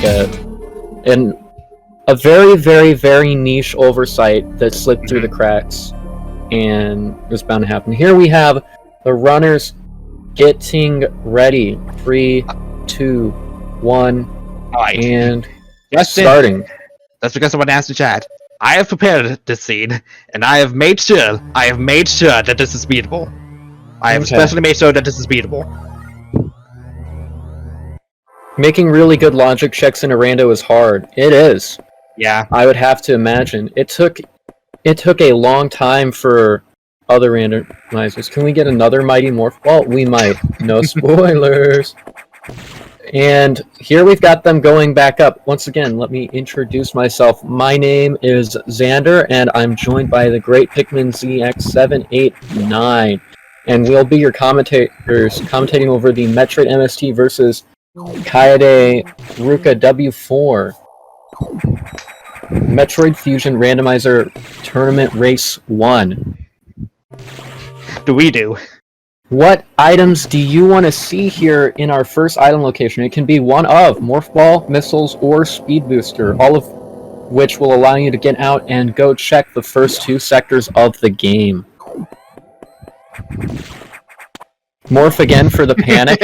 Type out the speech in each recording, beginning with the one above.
like a very, very, very niche oversight that slipped through the cracks, and it was bound to happen. Here we have the runners getting ready. 3, 2, 1, and starting. That's because someone asked the chat. I have prepared this scene, and I have made sure that this is beatable. I have especially made sure that this is beatable. Making really good logic checks in a rando is hard. It is. Yeah. I would have to imagine. It took a long time for other randomizers. Can we get another Mighty Morph Ball? We might. No spoilers. And here we've got them going back up. Once again, let me introduce myself. My name is Xander, and I'm joined by the great Pikmin ZX789. And we'll be your commentators, commentating over the Metroid MST versus Kaede Ruka W4 Metroid Fusion Randomizer Tournament Race 1. Do. What items do you want to see here in our first item location? It can be one of Morph Ball, Missiles, or Speed Booster, all of which will allow you to get out and go check the first 2 sectors of the game. Morph again for the panic.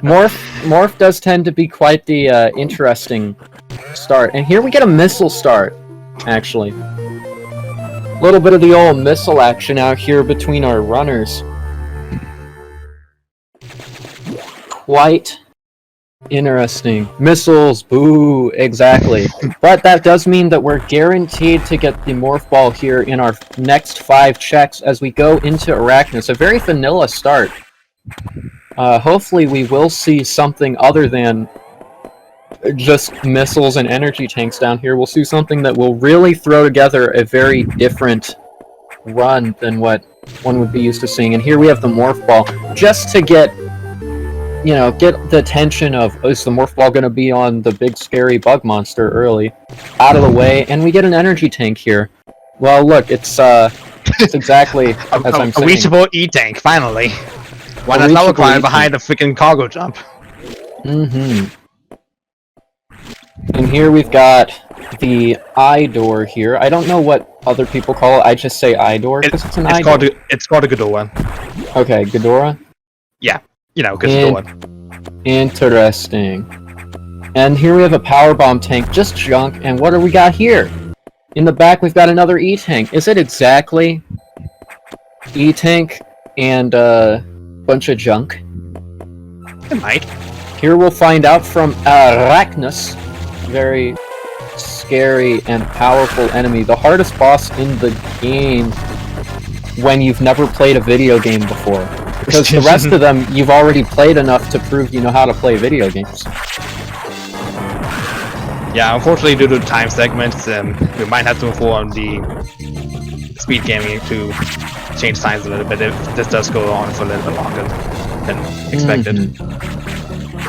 Morph does tend to be quite the interesting start. And here we get a missile start, actually. A little bit of the old missile action out here between our runners. Quite interesting. Missiles, boo, exactly. But that does mean that we're guaranteed to get the Morph Ball here in our next 5 checks as we go into Arachnus. A very vanilla start. Hopefully we will see something other than just missiles and energy tanks down here. We'll see something that will really throw together a very different run than what one would be used to seeing. And here we have the Morph Ball, just to get the attention of, is the Morph Ball going to be on the big scary bug monster early, out of the way, and we get an energy tank here. Well, look, it's exactly as I'm saying. A reachable E-tank, finally. One that's not required behind the freaking cargo jump. Mm-hmm. And here we've got the eye door here. I don't know what other people call it. I just say eye door because it's an eye door. It's called a Ghidorah. Okay, Ghidorah? Yeah. Ghidorah. Interesting. And here we have a power bomb tank, just junk. And what do we got here? In the back, we've got another E-tank. Is it exactly E-tank and a bunch of junk? It might. Here we'll find out from Arachnus. Very scary and powerful enemy. The hardest boss in the game when you've never played a video game before. Because the rest of them, you've already played enough to prove you know how to play video games. Yeah, unfortunately, due to the time segments, we might have to inform the speed gaming to change times a little bit if this does go on for a little bit longer than expected.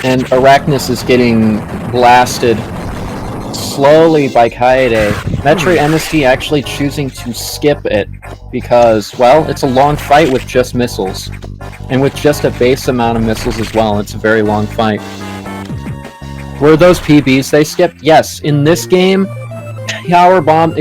And Arachnus is getting blasted slowly by Kaede. Metroid MST actually choosing to skip it because, well, it's a long fight with just missiles. And with just a base amount of missiles as well, it's a very long fight. Were those PBs they skipped? Yes. In this game, power bomb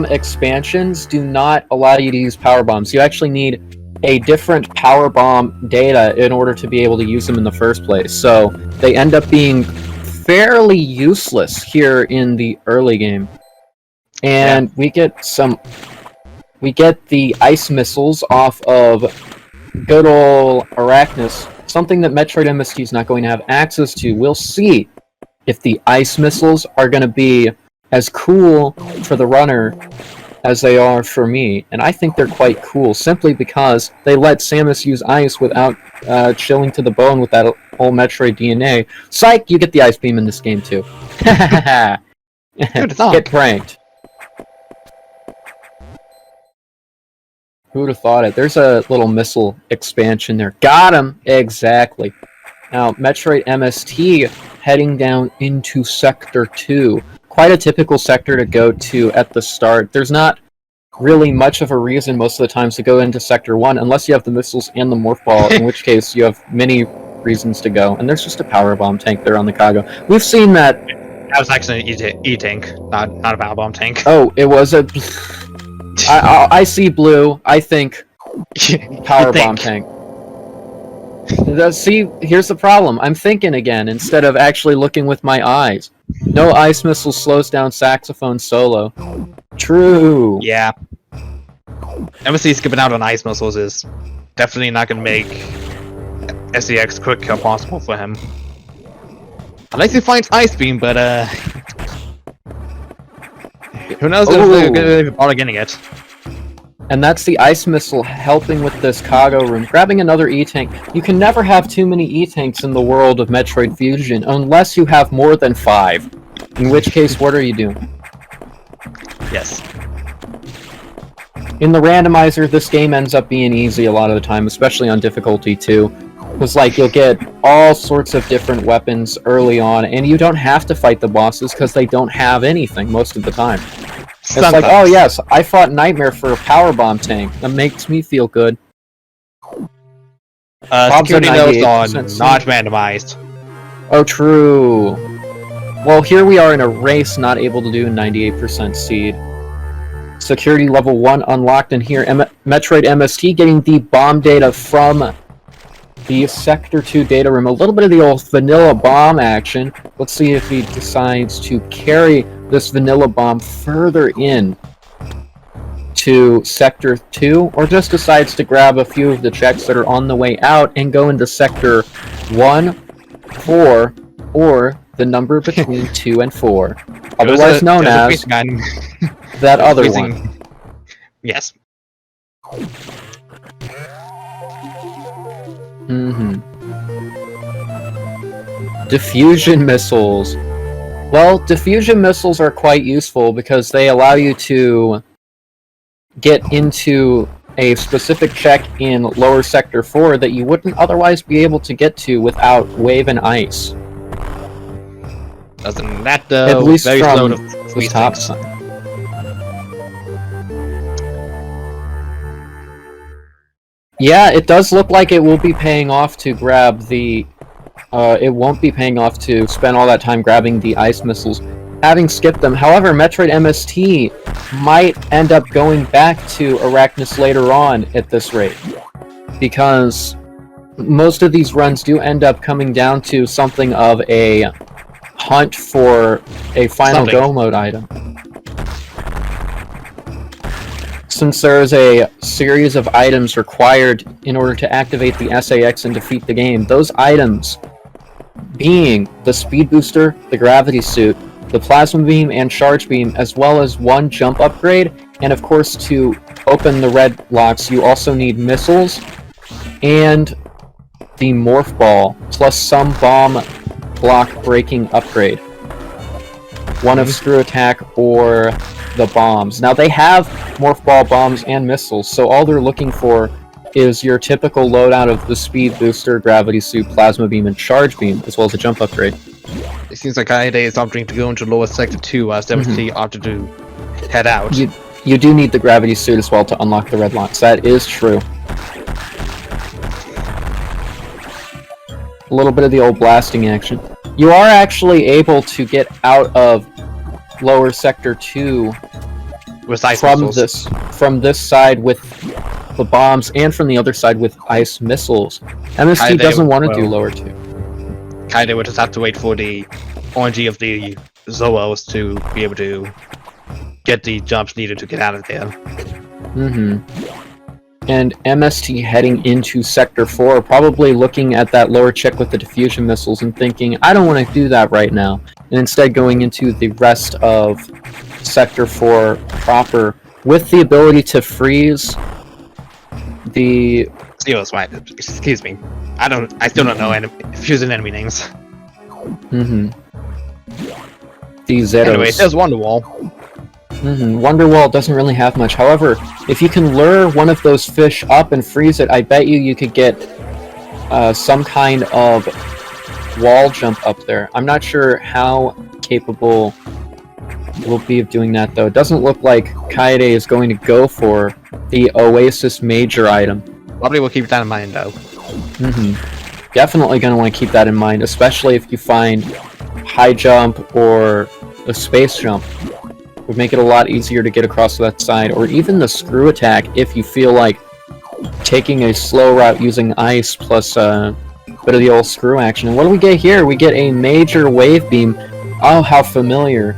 expansions do not allow you to use power bombs. You actually need a different power bomb data in order to be able to use them in the first place. So they end up being fairly useless here in the early game. And we get the ice missiles off of good ol' Arachnus, something that Metroid MST is not going to have access to. We'll see if the ice missiles are going to be as cool for the runner as they are for me. And I think they're quite cool, simply because they let Samus use ice without chilling to the bone with that whole Metroid DNA. Psych, you get the ice beam in this game too. Get pranked. Who would have thought it? There's a little missile expansion there. Got him! Exactly. Now, Metroid MST heading down into Sector 2. Quite a typical sector to go to at the start. There's not really much of a reason most of the times to go into Sector 1 unless you have the missiles and the Morph Ball, in which case you have many reasons to go, and there's just a power bomb tank there on the Kago. We've seen that. That was actually an E-tank, not a power bomb tank. Oh, it was a. I see blue. I think power bomb tank. See, here's the problem. I'm thinking again instead of actually looking with my eyes. No ice missile slows down saxophone solo. True. Yeah. MST skipping out on ice missiles is definitely not going to make SEX quick possible for him. Unless he finds Ice Beam, but who knows if they're going to bother getting it. And that's the ice missile helping with this cargo room. Grabbing another E-tank. You can never have too many E-tanks in the world of Metroid Fusion unless you have more than 5. In which case, what are you doing? Yes. In the randomizer, this game ends up being easy a lot of the time, especially on difficulty 2. Because, like, you'll get all sorts of different weapons early on, and you don't have to fight the bosses because they don't have anything most of the time. It's like, oh yes, I fought Nightmare for a power bomb tank. That makes me feel good. Security nodes on not randomized. Oh, true. Well, here we are in a race, not able to do 98% seed. Security level 1 unlocked, and here Metroid MST getting the bomb data from the Sector 2 data room. A little bit of the old vanilla bomb action. Let's see if he decides to carry this vanilla bomb further in to Sector 2, or just decides to grab a few of the checks that are on the way out and go into Sector 1, 4, or the number between 2 and 4. Otherwise known as that other one. Yes. Diffusion missiles. Well, diffusion missiles are quite useful because they allow you to get into a specific check in lower sector 4 that you wouldn't otherwise be able to get to without wave and ice. Doesn't that at least very from slow to the top side. Yeah, it does look like it will be paying off to grab the... it won't be paying off to spend all that time grabbing the ice missiles, having skipped them. However, Metroid MST might end up going back to Arachnus later on at this rate, because most of these runs do end up coming down to something of a hunt for a final go mode item. Since there is a series of items required in order to activate the SAX and defeat the game, those items being the speed booster, the gravity suit, the plasma beam and charge beam, as well as one jump upgrade, and of course to open the red locks you also need missiles and the morph ball, plus some bomb block breaking upgrade. One of screw attack or the bombs. Now they have morph ball, bombs, and missiles, so all they're looking for is your typical loadout of the speed booster, gravity suit, plasma beam, and charge beam, as well as a jump upgrade. It seems like Kaede is opting to go into lower sector 2 as MST opted to head out. You do need the gravity suit as well to unlock the red locks. That is true. A little bit of the old blasting action. You are actually able to get out of lower sector 2 with ice from missiles. from this side with the bombs, and from the other side with ice missiles. MST doesn't want to do lower 2. Kaede would just have to wait for the RNG of the Zoos to be able to get the jumps needed to get out of there. And MST heading into Sector 4, probably looking at that lower check with the diffusion missiles and thinking, I don't want to do that right now. And instead going into the rest of Sector 4 proper with the ability to freeze the... Excuse me. I still don't know fusion enemy names. The Zeros. Anyway, there's Wonderwall. Wonderwall doesn't really have much. However, if you can lure one of those fish up and freeze it, I bet you could get some kind of wall jump up there. I'm not sure how capable we'll be of doing that, though. It doesn't look like Kaede is going to go for the Oasis major item. Probably will keep that in mind, though. definitely going to want to keep that in mind, especially if you find high jump or a space jump. It would make it a lot easier to get across that side, or even the screw attack if you feel like taking a slow route using ice plus a bit of the old screw action. And what do we get here? We get a major wave beam. Oh, how familiar.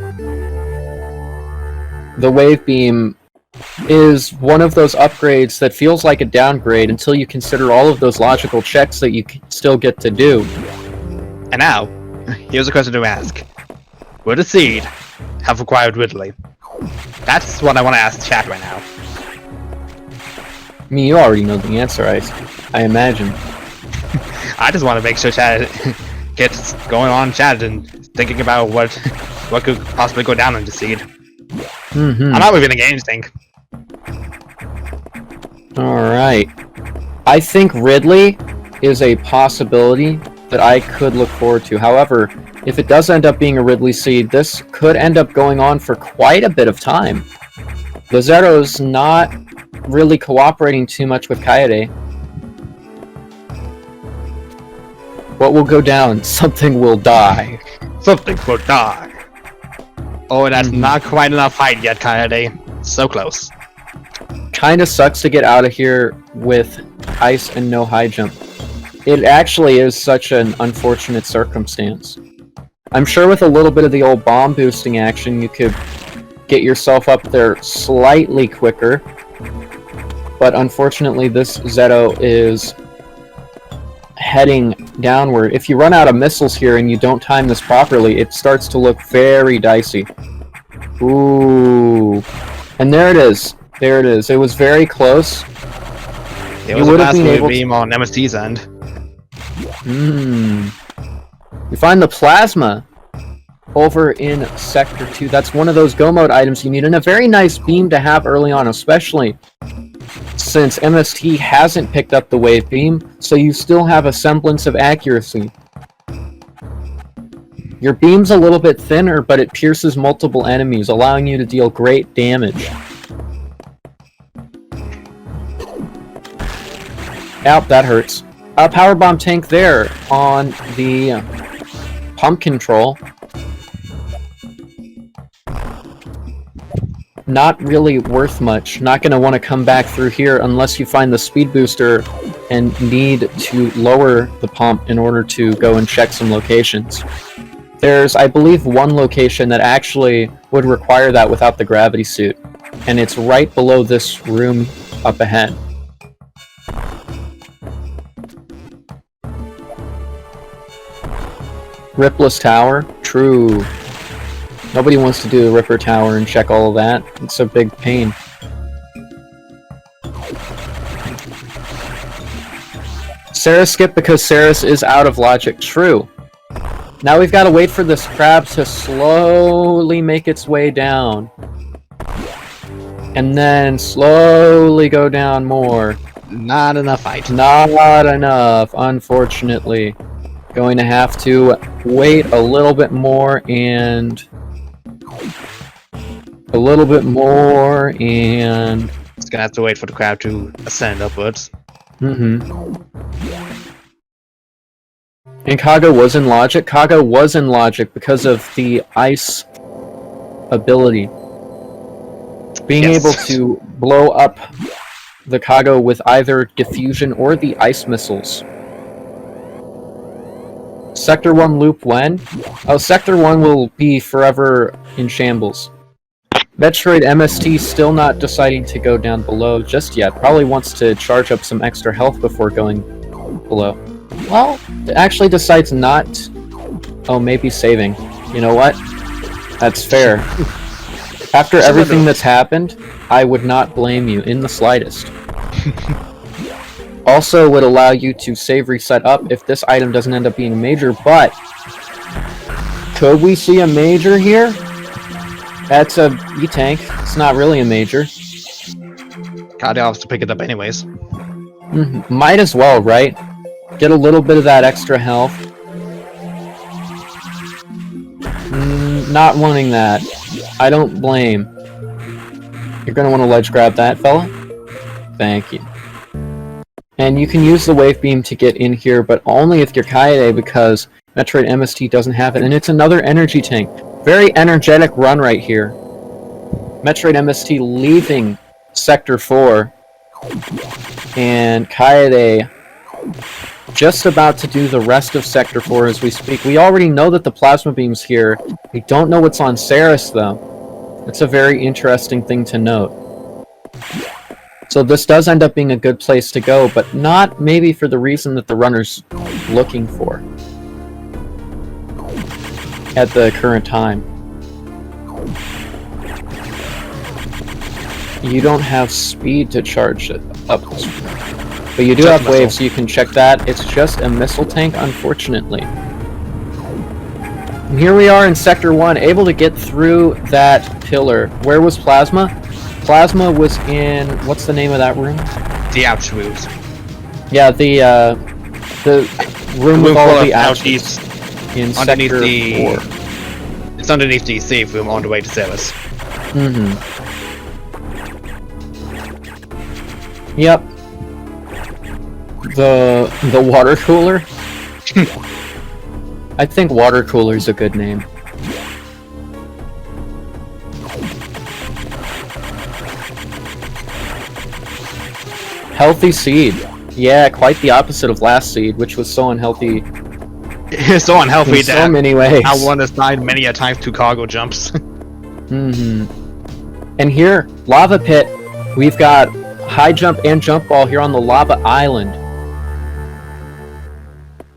The wave beam is one of those upgrades that feels like a downgrade until you consider all of those logical checks that you still get to do. And now, here's a question to ask. Would a seed have acquired Ridley? That's what I want to ask chat right now. I mean, you already know the answer, I imagine. I just want to make sure chat gets going on chat and thinking about what could possibly go down in the seed. I'm not moving the games think. Alright. I think Ridley is a possibility that I could look forward to. However, if it does end up being a Ridley seed, this could end up going on for quite a bit of time. The Zero's not really cooperating too much with Kaede. What will go down? Something will die. Something will die. Oh, that's not quite enough height yet, Kaede. So close. Kinda sucks to get out of here with ice and no high jump. It actually is such an unfortunate circumstance. I'm sure with a little bit of the old bomb boosting action, you could get yourself up there slightly quicker. But unfortunately, this Zero is heading downward. If you run out of missiles here and you don't time this properly, it starts to look very dicey. Ooh. And there it is. There it is. It was very close. It was a plasma beam on MST's end. You find the plasma over in Sector 2. That's one of those Go Mode items you need, and a very nice beam to have early on, especially since MST hasn't picked up the wave beam, so you still have a semblance of accuracy. Your beam's a little bit thinner, but it pierces multiple enemies, allowing you to deal great damage. Ouch, that hurts. Power bomb tank there on the pump control. Not really worth much. Not going to want to come back through here unless you find the speed booster and need to lower the pump in order to go and check some locations. There's, I believe, one location that actually would require that without the gravity suit, and it's right below this room up ahead. Ripless Tower? True. Nobody wants to do the Ripper Tower and check all of that. It's a big pain. Saris skip because Saris is out of logic. True. Now we've got to wait for this crab to slowly make its way down. And then slowly go down more. Not enough height. Not enough, unfortunately. Going to have to wait a little bit more and... a little bit more and... It's gonna have to wait for the crab to ascend upwards. And Kaga was in logic? Kaga was in logic because of the ice ability. Being able to blow up the Kaga with either diffusion or the ice missiles. Sector 1 loop when? Oh, Sector 1 will be forever in shambles. Metroid MST still not deciding to go down below just yet. Probably wants to charge up some extra health before going below. Well, it actually decides not... Oh, maybe saving. You know what? That's fair. After everything that's happened, I would not blame you in the slightest. Also would allow you to save reset up if this item doesn't end up being a major, but... could we see a major here? That's a E-tank. It's not really a major. Kaede has to pick it up anyways. Might as well, right? Get a little bit of that extra health. Not wanting that. I don't blame. You're gonna want to ledge grab that, fella? Thank you. And you can use the Wave Beam to get in here, but only with your Kaede because Metroid MST doesn't have it. And it's another energy tank. Very energetic run right here. Metroid MST leaving Sector 4. And Kaede just about to do the rest of Sector 4 as we speak. We already know that the Plasma Beam's here. We don't know what's on Ceres, though. It's a very interesting thing to note. So this does end up being a good place to go, but not maybe for the reason that the runner's looking for at the current time. You don't have speed to charge it up, but you do have waves, so you can check that. It's just a missile tank, unfortunately. And here we are in Sector 1, able to get through that pillar. Where was Plasma? Plasma was in... what's the name of that room? The ouch rooms. Yeah, the room with all the ouchies in underneath Sector the 4. It's underneath the safe room on the way to Ceres. Mm-hmm. Yep. The water cooler? I think water cooler's a good name. Healthy seed. Yeah, quite the opposite of last seed, which was so unhealthy. So unhealthy in so many ways. I won aside many a time to cargo jumps. Mm-hmm. And here, lava pit. We've got high jump and jump ball here on the lava island.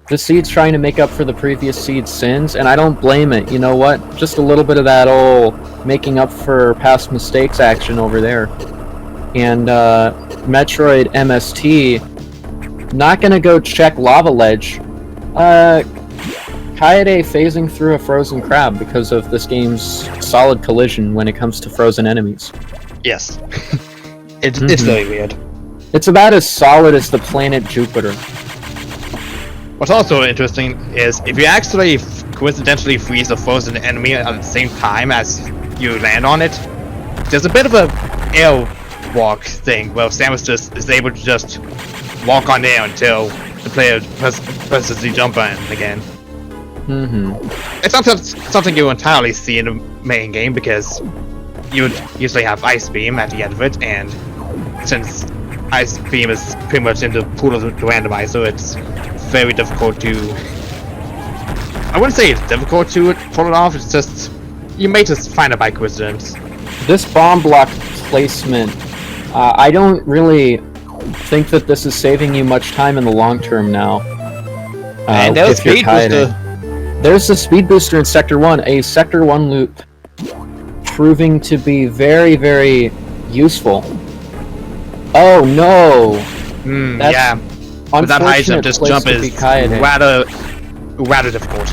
The seed's trying to make up for the previous seed's sins, and I don't blame it. You know what? Just a little bit of that old making up for past mistakes action over there. And Metroid MST, not gonna go check lava ledge. Kaede phasing through a frozen crab because of this game's solid collision when it comes to frozen enemies. Yes. It's very weird. It's about as solid as the planet Jupiter. What's also interesting is if you actually coincidentally freeze a frozen enemy at the same time as you land on it, there's a bit of a air walk thing where Samus just is able to just walk on air until the player presses the jump button again. It's not something you entirely see in the main game because you would usually have Ice Beam at the end of it, and since Ice Beam is pretty much in the pool of the randomizer, it's very difficult to... I wouldn't say it's difficult to pull it off, it's just... you may just find it by coincidence. This bomb block placement, I don't really think that this is saving you much time in the long term now. And there's speed booster. There's the speed booster in Sector 1, a Sector 1 loop proving to be very, very useful. Oh no! Yeah. With that high jump, this jump is rather difficult.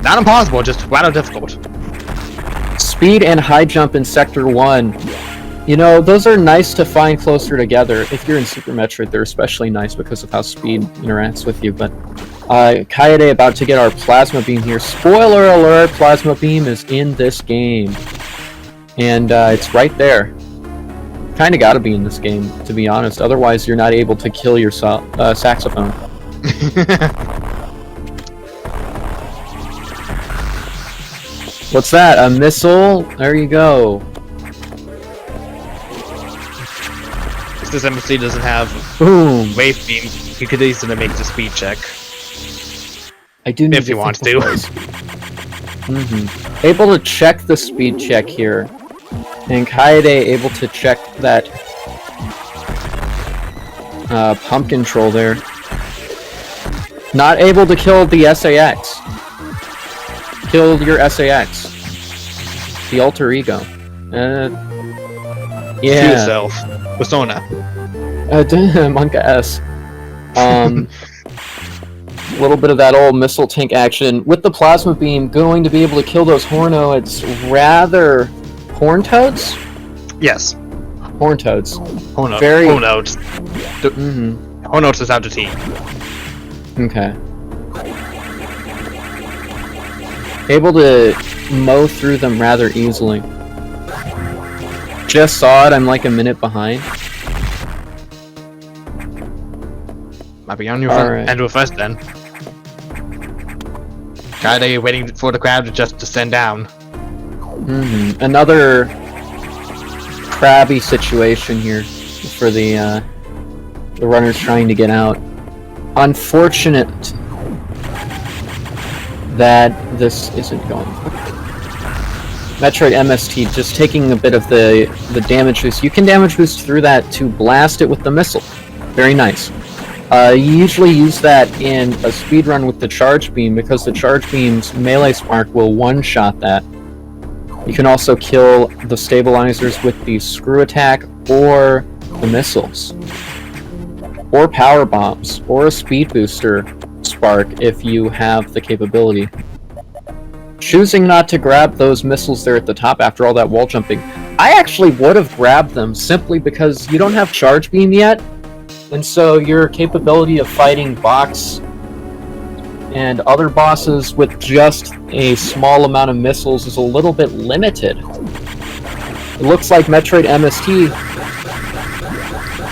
Not impossible, just rather difficult. Speed and high jump in Sector 1. You know, those are nice to find closer together. If you're in Super Metroid, they're especially nice because of how speed interacts with you, but Kaede about to get our Plasma Beam here. Spoiler alert, Plasma Beam is in this game. And it's right there. Kinda gotta be in this game, to be honest. Otherwise, you're not able to kill your saxophone. What's that? A missile? There you go. This MSC doesn't have Boom. Wave Beam. You could easily make the speed check. I do need if you want to. Able to check the speed check here. And Kaede able to check that pump control there. Not able to kill the SAS. Killed your SAS. The alter ego. Yeah. Yourself. Persona. Monka S. A little bit of that old missile tank action. With the Plasma Beam, going to be able to kill those Hornoids. Rather... Horntoads? Yes. Horntoads. Hornoids. Hornoids is out to T. Okay. Able to mow through them rather easily. Just saw it, I'm like a minute behind. Might be on your Alright. end first then. Kaede waiting for the crowd to just descend down. Another crabby situation here for the runners trying to get out. Unfortunate that this isn't going. Metroid MST just taking a bit of the damage boost. You can damage boost through that to blast it with the missile. Very nice. You usually use that in a speedrun with the charge beam because the charge beam's melee spark will one-shot that. You can also kill the stabilizers with the screw attack or the missiles. Or power bombs, or a speed booster spark if you have the capability. Choosing not to grab those missiles there at the top after all that wall jumping, I actually would have grabbed them simply because you don't have charge beam yet, and so your capability of fighting box and other bosses with just a small amount of missiles is a little bit limited. It looks like Metroid MST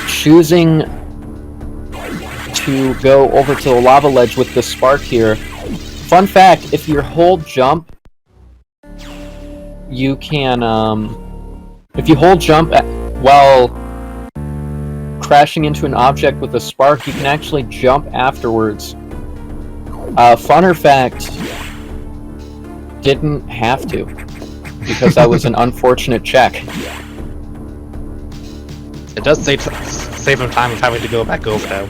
choosing to go over to the lava ledge with the spark here. Fun fact, if you hold jump, you can, if you hold jump while crashing into an object with a spark, you can actually jump afterwards. Funner fact, didn't have to, because that was an unfortunate check. It does save some time of having to go back over though.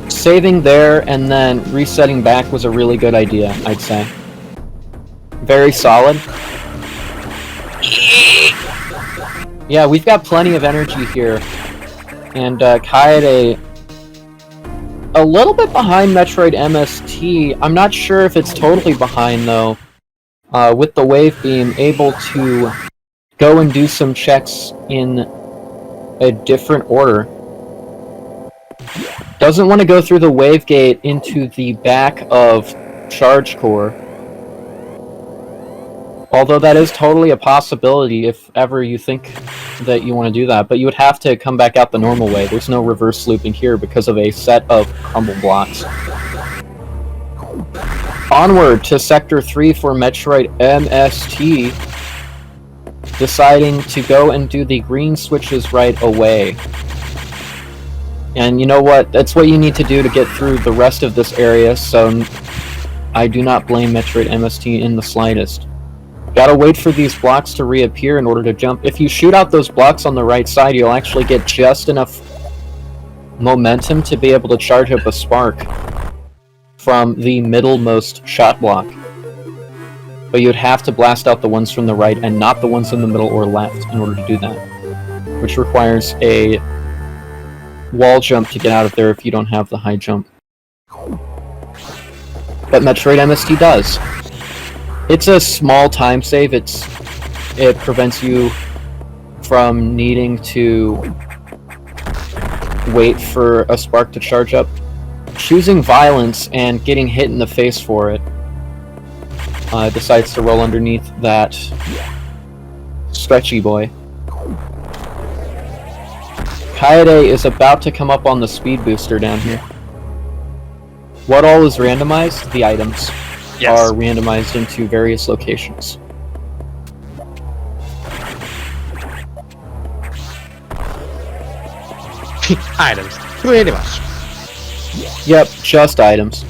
Saving there and then resetting back was a really good idea, I'd say. Very solid. Yeah, we've got plenty of energy here. And Kaede a little bit behind Metroid MST. I'm not sure if it's totally behind though. With the wave beam, able to go and do some checks in a different order. Doesn't want to go through the wave gate into the back of Charge Core. Although that is totally a possibility if ever you think that you want to do that, but you would have to come back out the normal way. There's no reverse looping here because of a set of crumble blocks. Onward to Sector 3 for Metroid MST, deciding to go and do the green switches right away. And you know what? That's what you need to do to get through the rest of this area, so I do not blame Metroid MST in the slightest. Gotta wait for these blocks to reappear in order to jump. If you shoot out those blocks on the right side, you'll actually get just enough momentum to be able to charge up a spark from the middlemost shot block. But you'd have to blast out the ones from the right and not the ones in the middle or left in order to do that. Which requires a wall jump to get out of there if you don't have the high jump. But Metroid MST does. It's a small time save. It prevents you from needing to wait for a spark to charge up. Choosing violence and getting hit in the face for it. Decides to roll underneath that stretchy boy. Kaede is about to come up on the speed booster down here. What all is randomized? The items. Yes. Are randomized into various locations. Items. Pretty much. Yep, just items.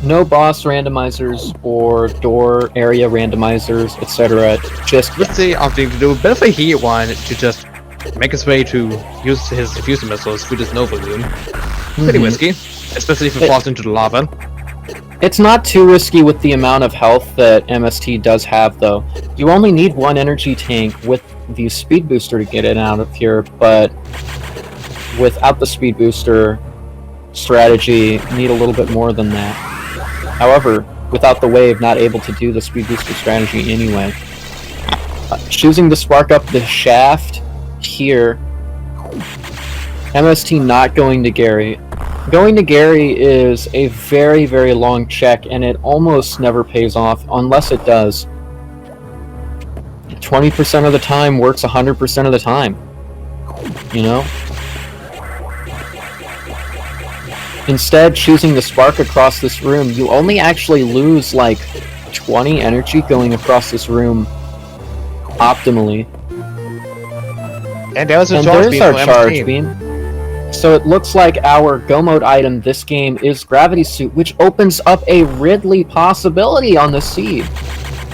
No boss randomizers or door area randomizers, etc. Just Let's say opting to do a bit of a heat one to just make his way to use his diffuser missiles through this Nova Room. Pretty risky, especially if it falls into the lava. It's not too risky with the amount of health that MST does have, though. You only need one energy tank with the speed booster to get it out of here, but without the speed booster strategy, you need a little bit more than that. However, without the wave, not able to do the speed booster strategy anyway. Choosing to spark up the shaft here. MST not going to Gary. Going to Gary is a very, very long check, and it almost never pays off, unless it does. 20% of the time works 100% of the time. You know? Instead, choosing the spark across this room, you only actually lose like 20 energy going across this room optimally. And there's a And charge there's beam. our for charge MST. beam. So it looks like our Go Mode item this game is Gravity Suit, which opens up a Ridley possibility on the seed.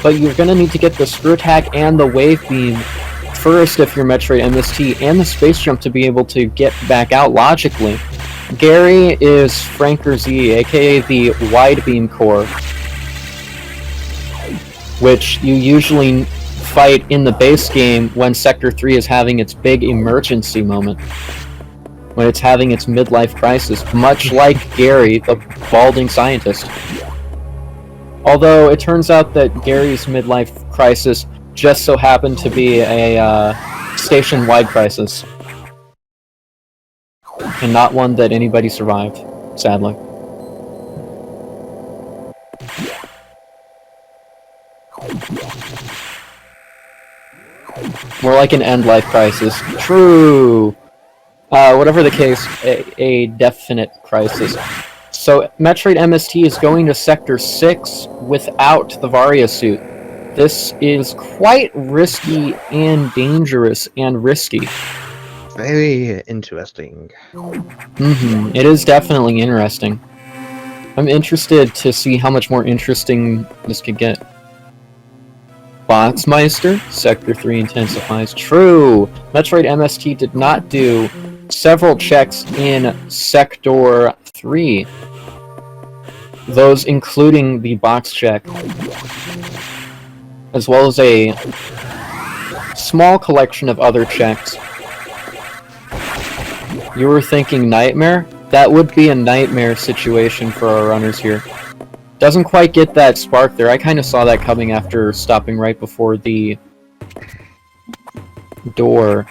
But you're gonna need to get the Screw Attack and the Wave Beam first if you're Metroid MST, and the Space Jump to be able to get back out logically. Gary is Franker Z, aka the Wide Beam Core, which you usually fight in the base game when Sector 3 is having its big emergency moment. When it's having its midlife crisis, much like Gary, the balding scientist. Although it turns out that Gary's midlife crisis just so happened to be a station-wide crisis. And not one that anybody survived, sadly. More like an end-life crisis. True! Whatever the case, a definite crisis. So, Metroid MST is going to Sector 6 without the Varia suit. This is quite risky and dangerous and risky. Very interesting. It is definitely interesting. I'm interested to see how much more interesting this could get. Boxmeister, Sector 3 intensifies. True! Metroid MST did not do several checks in Sector 3. Those including the box check. As well as a small collection of other checks. You were thinking Nightmare? That would be a nightmare situation for our runners here. Doesn't quite get that spark there. I kind of saw that coming after stopping right before the door.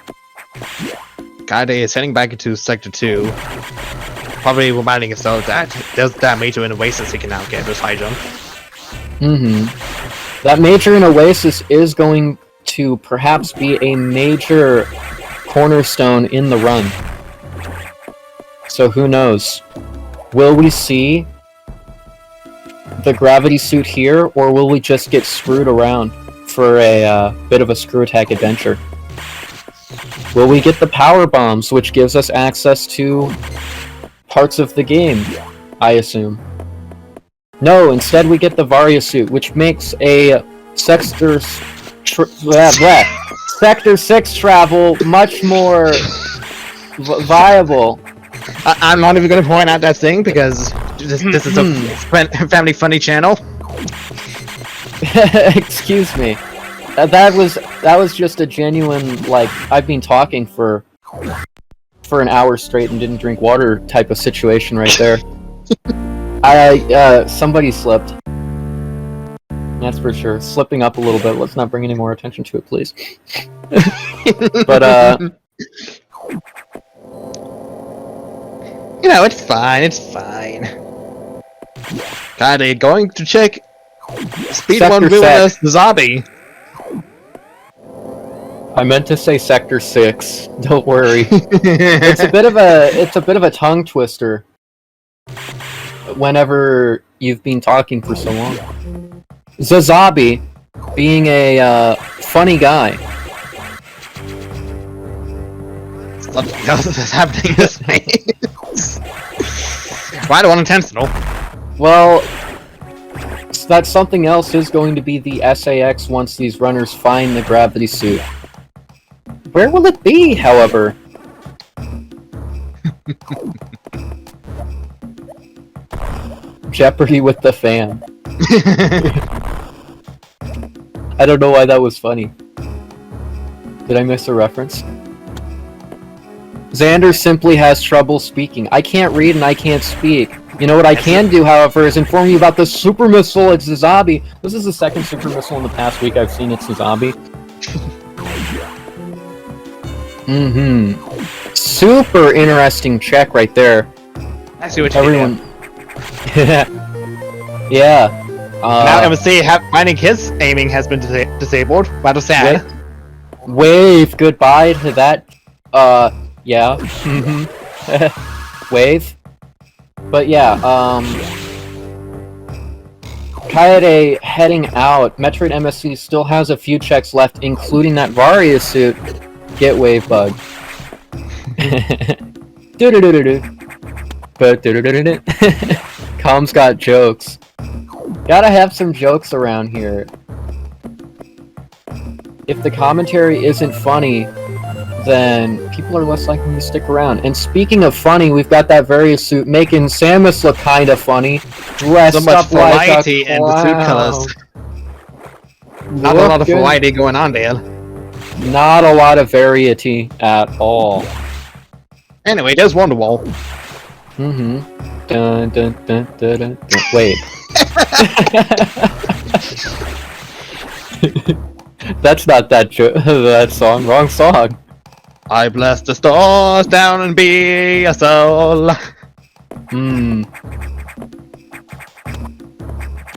Kade is heading back into Sector 2. Probably reminding himself that there's that major in Oasis he can now get this high jump. That major in Oasis is going to perhaps be a major cornerstone in the run. So who knows? Will we see the Gravity Suit here, or will we just get screwed around for a bit of a screw attack adventure? Will we get the Power Bombs, which gives us access to parts of the game, I assume? No, instead we get the Varia Suit, which makes a Sector 6 travel much more viable. I'm not even going to point out that thing because this is a family-funny channel. Excuse me. That was just a genuine, like, I've been talking for an hour straight and didn't drink water type of situation right there. Somebody slipped. That's for sure. Slipping up a little bit. Let's not bring any more attention to it, please. But, you know, it's fine, it's fine. Kade going to check Speed 1 Wilderness Zombie. I meant to say Sector 6. Don't worry. It's a bit of a tongue twister. Whenever you've been talking for so long. Zazabi, being a funny guy. Something else is happening this way. Quite unintentional. Well, that something else is going to be the SAX once these runners find the Gravity Suit. Where will it be, however? Jeopardy with the fan. I don't know why that was funny. Did I miss a reference? Xander simply has trouble speaking. I can't read and I can't speak. You know what I can do, however, is inform you about the super missile at Zazabi. This is the second super missile in the past week I've seen at Zazabi. Super interesting check right there. I see what you Everyone. Yeah. Now MSC finding his aiming has been disabled. Rather sad. Wave goodbye to that. Yeah. Wave. But yeah, Kaede heading out. Metroid MSC still has a few checks left, including that Varia suit. Get wave bug. Com's got jokes. Gotta have some jokes around here. If the commentary isn't funny, then people are less likely to stick around. And speaking of funny, we've got that Varia suit making Samus look kinda funny, dressed So much up like a variety in the suit colors. Not a lot of variety going on there. Not a lot of variety at all. Anyway, there's Wonderwall. Mm-hmm. Dun, dun, dun, dun, dun, dun. Wait. That's not that that song. Wrong song. I bless the stars down and be a soul.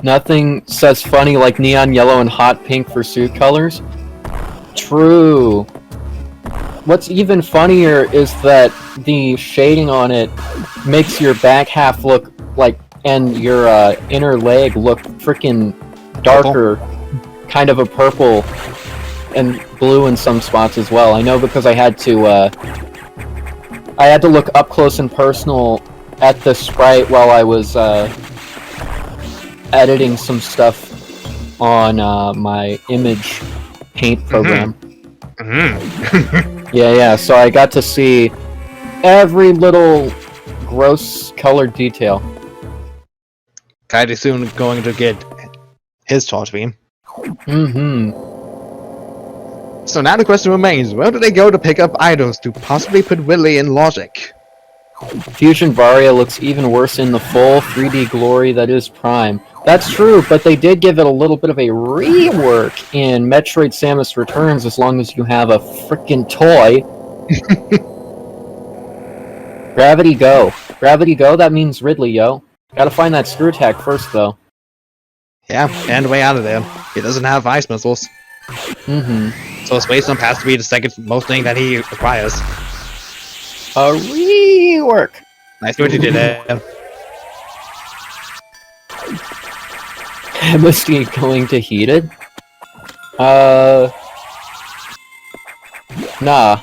Nothing says funny like neon yellow and hot pink for suit colors. True. What's even funnier is that the shading on it makes your back half look like, and your inner leg look freaking darker, kind of a purple and blue in some spots as well. I know because I had to look up close and personal at the sprite while I was editing some stuff on my image paint program. Yeah, so I got to see every little gross colored detail. Kaede soon going to get his torch beam. So now the question remains, where do they go to pick up items to possibly put Willy in logic? Fusion Varia looks even worse in the full 3D glory that is Prime. That's true, but they did give it a little bit of a rework in Metroid Samus Returns as long as you have a frickin' toy. Gravity Go. Gravity Go, that means Ridley, yo. Gotta find that screw attack first, though. Yeah, and way out of there. He doesn't have ice missiles. So Space Jump has to be the second most thing that he requires. A rework! Nice what you did there. MST going to Heated? Nah.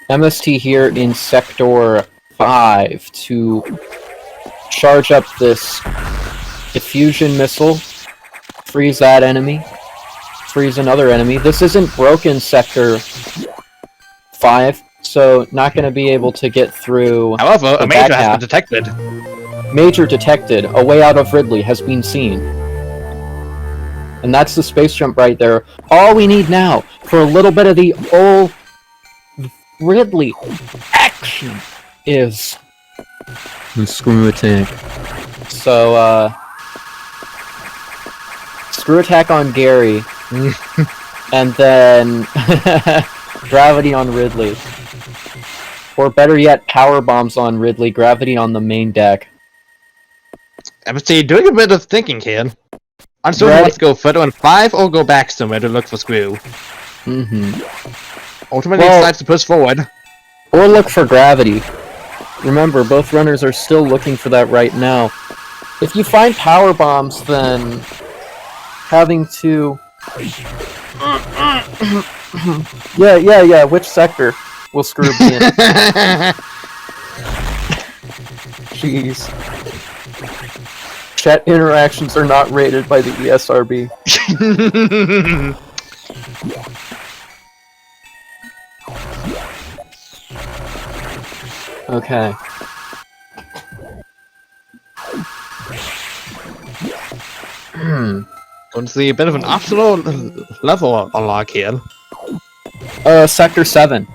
MST here in Sector 5 to charge up this diffusion missile, freeze that enemy, freeze another enemy. This isn't broken Sector 5, so not going to be able to get through. However, a major has been detected. Major detected. A way out of Ridley has been seen. And that's the space jump right there. All we need now for a little bit of the old Ridley action is the screw attack. So, screw attack on Gary, and then gravity on Ridley. Or better yet, power bombs on Ridley, gravity on the main deck. MST doing a bit of thinking here. Uncertain wants to go further on 5 or go back somewhere to look for Screw. Ultimately decides to push forward. Or look for gravity. Remember, both runners are still looking for that right now. If you find power bombs, then having to... yeah, which sector will Screw be in? Jeez. Chat interactions are not rated by the ESRB. Okay. Going to see a bit of an optional level unlock here. Sector 7.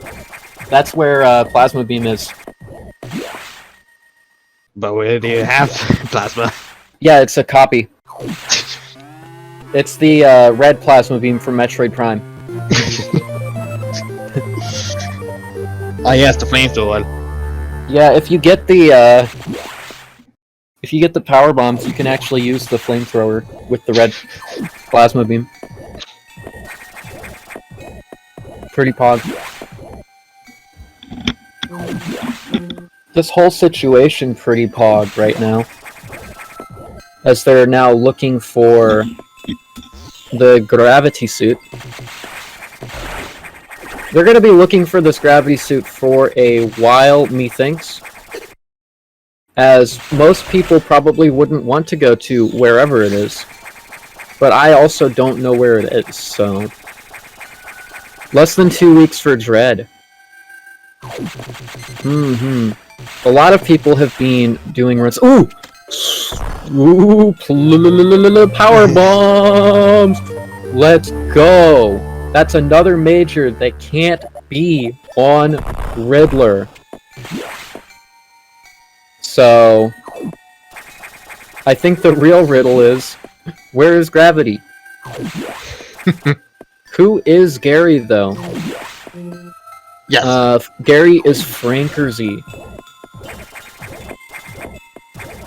That's where Plasma Beam is. But where do you have Plasma? Yeah, it's a copy. It's the red Plasma Beam from Metroid Prime. Ah, yes, the flamethrower. Yeah, if you get the power bombs, you can actually use the flamethrower with the red Plasma Beam. Pretty pog. this whole situation pretty pog right now, as they're now looking for the gravity suit. They're going to be looking for this gravity suit for a while, methinks, as most people probably wouldn't want to go to wherever it is, but I also don't know where it is, so less than 2 weeks for Dread. A lot of people have been doing runs. Ooh! Ooh! Power bombs! Let's go! That's another major that can't be on Riddler. So, I think the real riddle is, where is Gravity? Who is Gary, though? Yes. Gary is Frankerzy.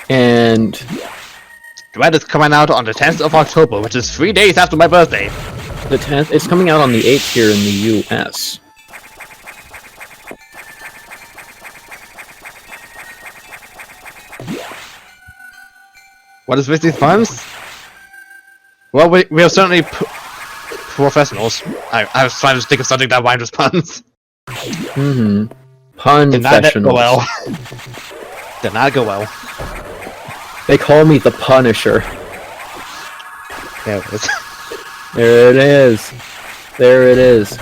And Dread is coming out on the 10th of October, which is 3 days after my birthday. the 10th, it's coming out on the 8th here in the US. What is with these puns? Well, we are certainly professionals. I was trying to think of something that rhymed with puns. Pun Did not go professionals. well. Did not go well. They call me the Punisher. Yeah, it was. There it is. There it is.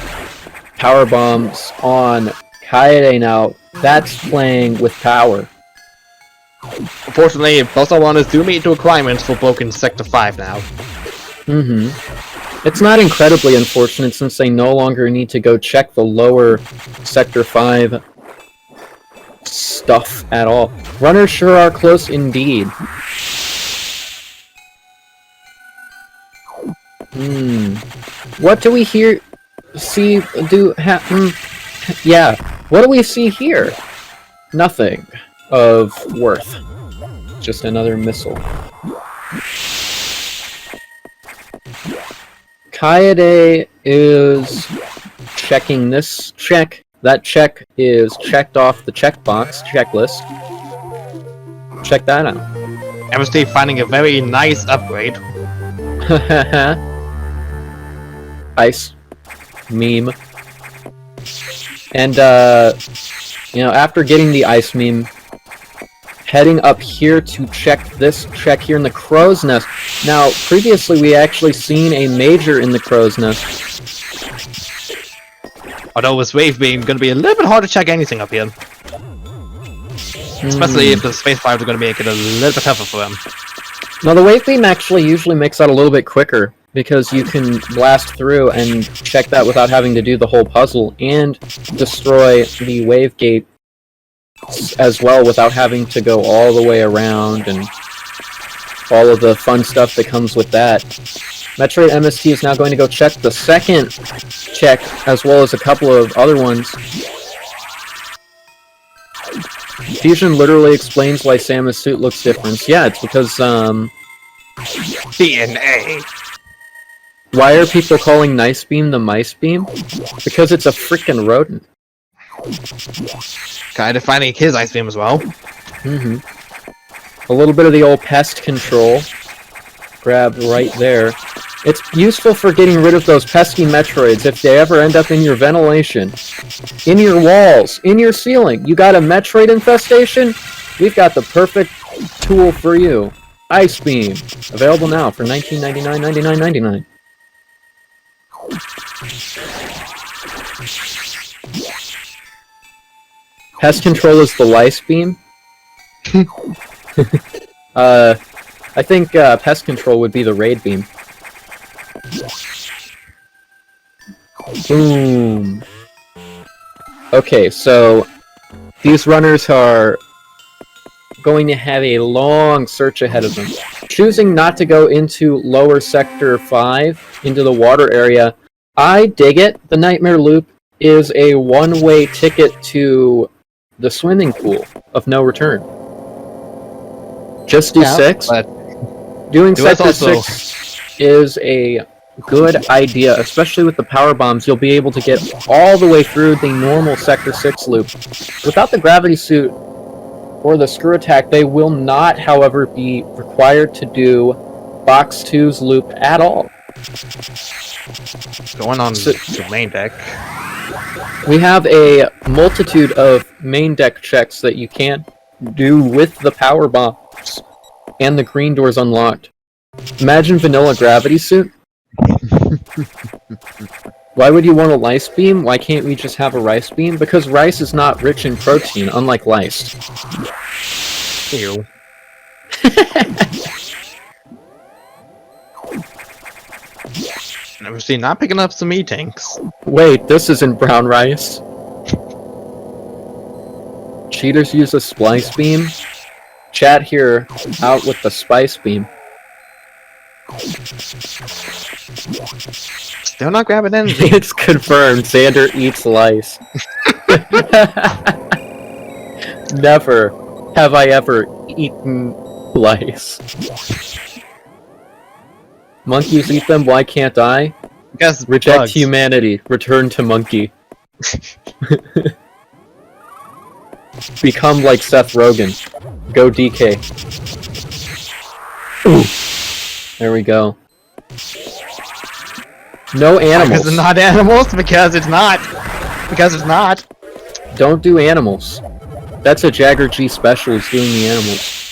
Power bombs on Kaede now. That's playing with power. Unfortunately, both our runners do meet the requirements for Broken Sector 5 now. It's not incredibly unfortunate since they no longer need to go check the lower Sector 5 stuff at all. Runners sure are close indeed. What do we see, yeah, what do we see here? Nothing of worth. Just another missile. Kaede is checking this check. That check is checked off the checkbox checklist. Check that out. MST finding a very nice upgrade. Ice meme. And you know, after getting the ice meme, heading up here to check this check here in the Crow's Nest. Now, previously we actually seen a major in the Crow's Nest. Although with Wave Beam gonna be a little bit hard to check anything up here. Especially if the Space Fires are gonna make it a little bit tougher for them. Now, the Wave Beam actually usually makes that a little bit quicker, because you can blast through and check that without having to do the whole puzzle, and destroy the Wave Gate as well without having to go all the way around and all of the fun stuff that comes with that. Metroid MST is now going to go check the second check, as well as a couple of other ones. Fusion literally explains why Samus' suit looks different. Yeah, it's because, DNA! why are people calling Nice Beam the Mice Beam? Because it's a freaking rodent. Kind of finding his Ice Beam as well. A little bit of the old pest control. Grabbed right there. It's useful for getting rid of those pesky Metroids if they ever end up in your ventilation, in your walls, in your ceiling. You got a Metroid infestation? We've got the perfect tool for you. Ice Beam. Available now for $19.99, $99.99. Pest control is the Lice Beam. I think pest control would be the Raid Beam. Boom. Okay, so these runners are going to have a long search ahead of them. Choosing not to go into lower sector 5, into the water area, I dig it. The Nightmare Loop is a one-way ticket to the swimming pool of no return. Just do 6. Doing sector 6 is a good idea, especially with the power bombs. You'll be able to get all the way through the normal sector 6 loop. Without the gravity suit, or the screw attack. They will not, however, be required to do Box 2's loop at all. Going on to main deck. We have a multitude of main deck checks that you can't do with the power bombs and the green doors unlocked. Imagine vanilla gravity suit. Why would you want a lice beam? Why can't we just have a rice beam? Because rice is not rich in protein, unlike lice. Ew. Never seen not picking up some E-tanks. Wait, this isn't brown rice. Cheaters use a splice beam. Chat here out with the spice beam. Still not grabbing energy. It's confirmed. Xander eats lice. Never have I ever eaten lice. Monkeys eat them, why can't I? Because Reject bugs. humanity. Return to monkey. Become like Seth Rogen. Go DK. Ooh. There we go. No animals. Because it's not animals? Because it's not. Because it's not. Don't do animals. That's a Jagger G special is doing the animals.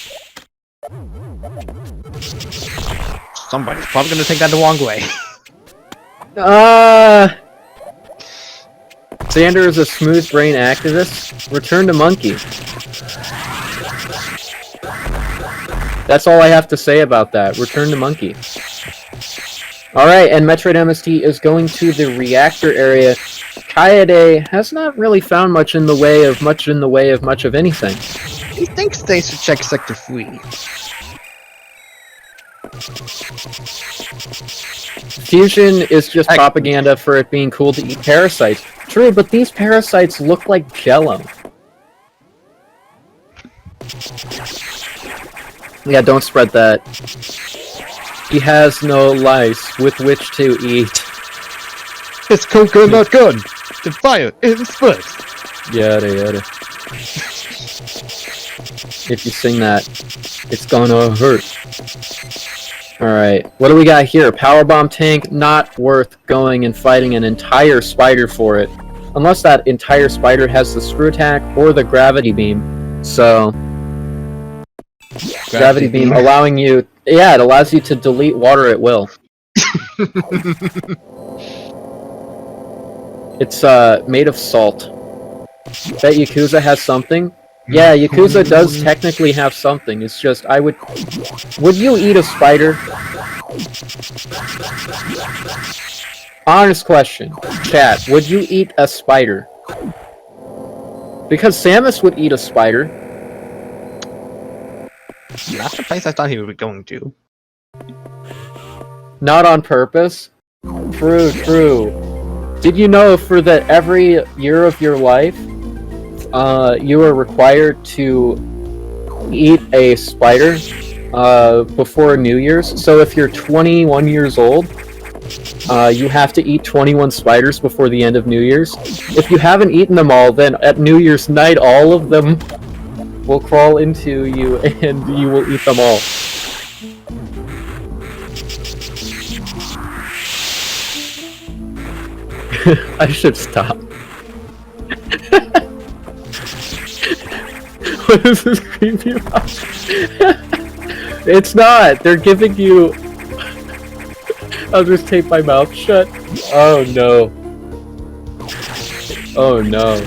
Somebody's probably gonna take that the wrong way. Xander is a smooth brain activist. Return to monkey. That's all I have to say about that. Return to monkey. Alright, and Metroid MST is going to the reactor area. Kaede has not really found much in the way of much of anything. He thinks they should check Sector 3. Fusion is just propaganda for it being cool to eat parasites. True, but these parasites look like jello. Yeah, don't spread that. He has no lice with which to eat. It's coconut gun! The fire is first! Yada yada. If you sing that, it's gonna hurt. Alright, what do we got here? Powerbomb tank, not worth going and fighting an entire spider for it. Unless that entire spider has the screw attack or the gravity beam. So... Gravity beam allowing you... Yeah, it allows you to delete water at will. It's made of salt. Bet Yakuza has something? Yeah, Yakuza does technically have something. It's just, I would... Would you eat a spider? Honest question. Chat, would you eat a spider? Because Samus would eat a spider. That's the place I thought he would be going to. Not on purpose? True, true. Did you know for that every year of your life, you are required to eat a spider before New Year's? So if you're 21 years old, you have to eat 21 spiders before the end of New Year's. If you haven't eaten them all, then at New Year's night, all of them will crawl into you and you will eat them all. I should stop. What is this creepy about? It's not! They're giving you... I'll just tape my mouth shut. Oh no. Oh no.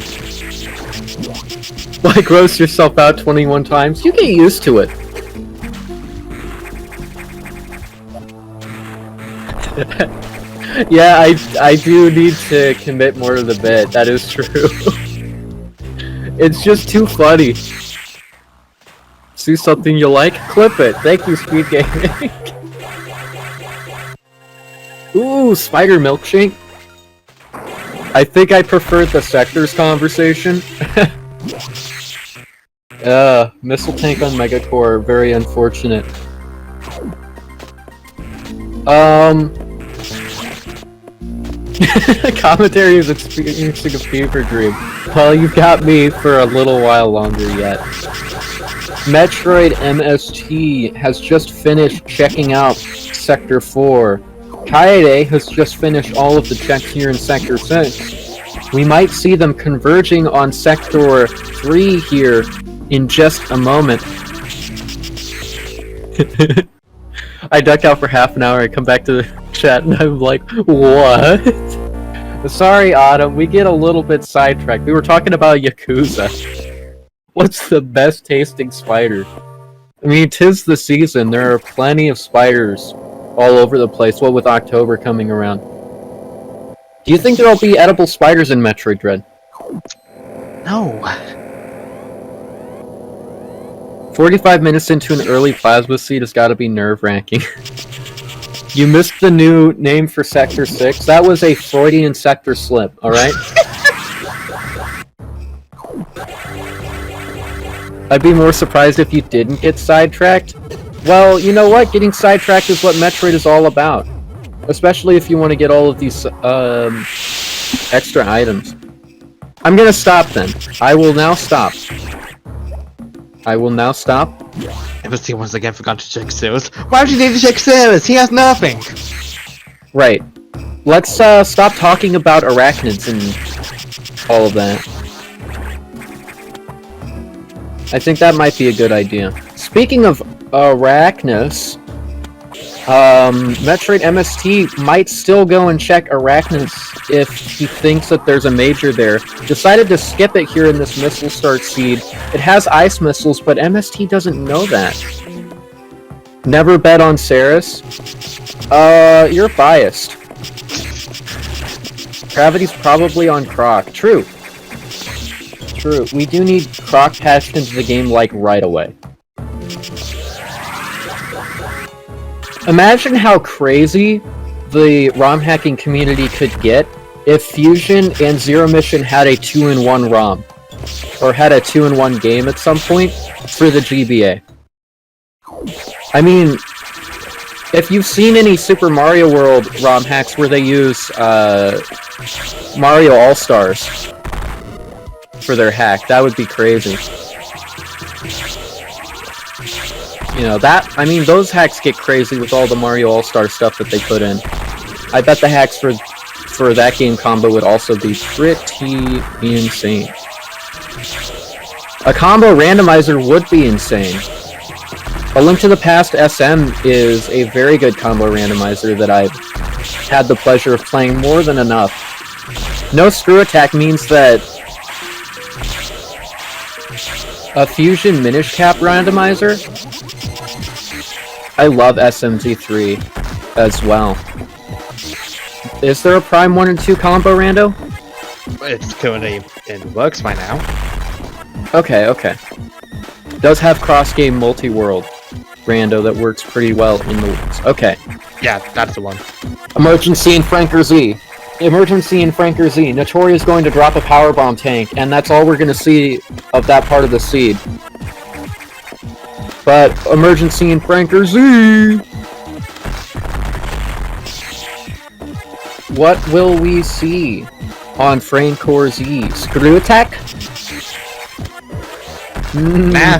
Why gross yourself out 21 times? You get used to it. Yeah, I do need to commit more to the bit, that is true. It's just too funny. See something you like? Clip it. Thank you, Speed Gaming. Ooh, spider milkshake. I think I preferred the sectors conversation. Missile tank on Megacore, very unfortunate. Commentary is experiencing a fever dream. Well, you've got me for a little while longer yet. Metroid MST has just finished checking out Sector 4. Kaede has just finished all of the checks here in Sector 6. We might see them converging on Sector 3 here in just a moment. I duck out for half an hour, I come back to the chat and I'm like, what? Sorry, Autumn, we get a little bit sidetracked. We were talking about Yakuza. What's the best tasting spider? I mean, 'tis the season. There are plenty of spiders all over the place, what with October coming around. Do you think there'll be edible spiders in Metroid Dread? No. 45 minutes into an early plasma seed has got to be nerve-wracking. You missed the new name for Sector 6? That was a Freudian sector slip, alright? I'd be more surprised if you didn't get sidetracked. Well, you know what? Getting sidetracked is what Metroid is all about. Especially if you want to get all of these extra items. I'm gonna stop then. I will now stop. I will now stop. MST once again forgot to check service. Why would you need to check service? He has nothing! Right. Let's stop talking about arachnids and all of that. I think that might be a good idea. Speaking of Arachnus, Metroid MST might still go and check Arachnus if he thinks that there's a major there. Decided to skip it here in this missile start seed. It has ice missiles, but MST doesn't know that. Never bet on Ceres? You're biased. Gravity's probably on Croc. True. True. We do need Croc patched into the game, like, right away. Imagine how crazy the ROM hacking community could get if Fusion and Zero Mission had a 2-in-1 ROM. Or had a 2-in-1 game at some point for the GBA. I mean, if you've seen any Super Mario World ROM hacks where they use Mario All-Stars for their hack, that would be crazy. You know, I mean, those hacks get crazy with all the Mario All-Star stuff that they put in. I bet the hacks for that game combo would also be pretty insane. A combo randomizer would be insane. A Link to the Past SM is a very good combo randomizer that I've had the pleasure of playing more than enough. No screw attack means that a Fusion Minish Cap randomizer? I love SMZ3 as well. Is there a Prime 1 and 2 combo, Rando? It's currently in works by now. Okay, okay. Does have cross-game multi-world, Rando, that works pretty well in the works. Okay. Yeah, that's the one. Emergency in Franker Z. Emergency in Franker Z. Notori is going to drop a powerbomb tank, and that's all we're going to see of that part of the seed. But emergency in Franker Z! What will we see on Frankor Z? Screw attack?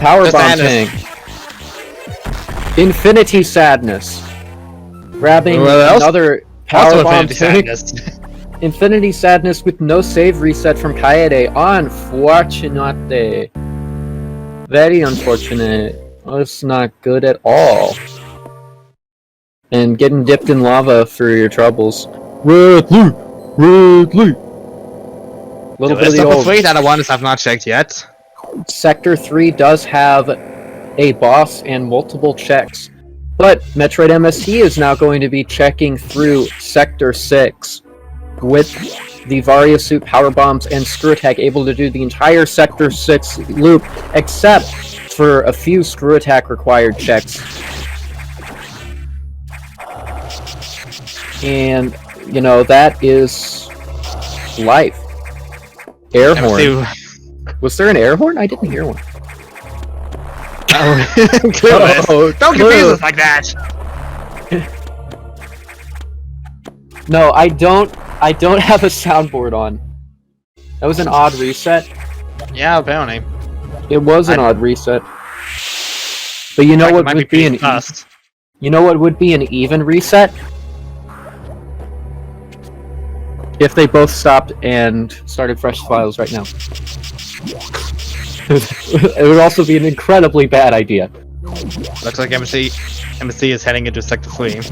Powerbomb tank. Infinity Sadness. Grabbing another powerbomb tank. Infinity Sadness with no save reset from Kaede. Unfortunate. Very unfortunate. That's not good at all. And getting dipped in lava for your troubles. Red Loot! Red Loot! Little bit of the old... that I want have not checked yet. Sector 3 does have a boss and multiple checks. But Metroid MST is now going to be checking through Sector 6 with the Varia Suit Power Bombs and Screw Attack, able to do the entire Sector 6 loop, except for a few Screw Attack required checks. And, you know, that is life. Air horn. Was there an air horn? I didn't hear one. Oh, don't confuse us like that! No, I don't have a soundboard on. That was an odd reset. Yeah, apparently. It was an odd reset. But you know Like, it what might would be be an fast. you know what would be an even reset? If they both stopped and started fresh files right now. It would also be an incredibly bad idea. Looks like MSC is heading into Sector 3. There's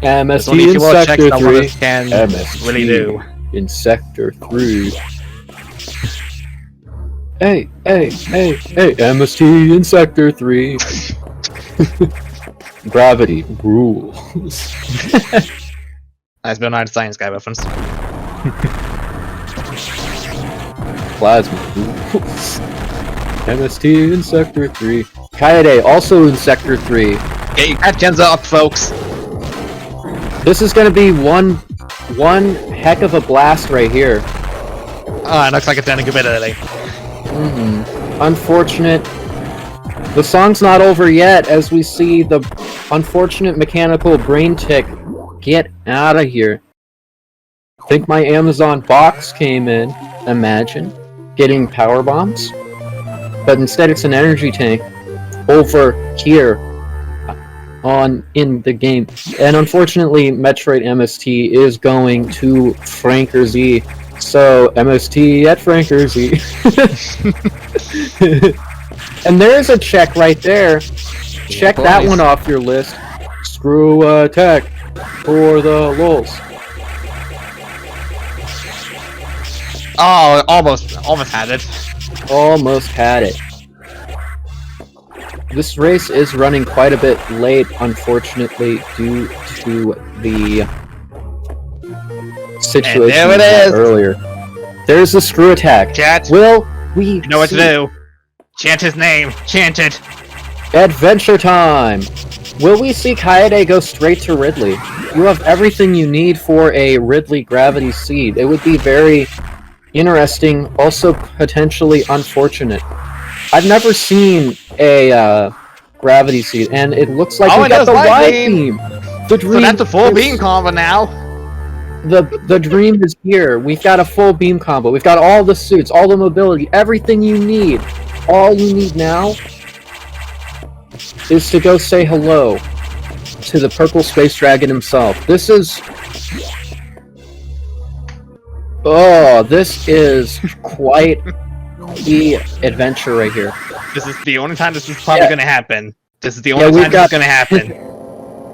MST only a in few more checks Sector that 3. runners can MST really do. in Sector 3. Hey, MST in Sector 3. Gravity rules. Nice bit of science guy reference. Plasma rules. MST in Sector 3. Kaede also in Sector 3. Get your Genza up, folks! This is gonna be one heck of a blast right here. Ah, it looks like it's ending a bit early. Unfortunate. The song's not over yet as we see the unfortunate mechanical brain tick get out of here. Think my Amazon box came in. Imagine getting power bombs. But instead it's an energy tank over here in the game. And unfortunately Metroid MST is going to Franker Z. So MST at Franker Z. And there's a check right there. Check that one off your list. Screw attack for the lulz. Oh, almost had it. Almost had it. This race is running quite a bit late, unfortunately, due to the situation And there it is. earlier. There's the screw attack. Chat, Will we you know what to do. Chant his name. Chant it. Adventure time! Will we see Kaede go straight to Ridley? You have everything you need for a Ridley Gravity Seed. It would be very interesting, also potentially unfortunate. I've never seen a Gravity Seed, and it looks like we got the White Beam! The dream So that's a full beam combo now. The dream is here. We've got a full beam combo. We've got all the suits, all the mobility, everything you need. All you need now is to go say hello to the purple space dragon himself. This is... Oh, this is quite the adventure right here. This is the only time this is probably going to happen. This is the only time this is going to happen.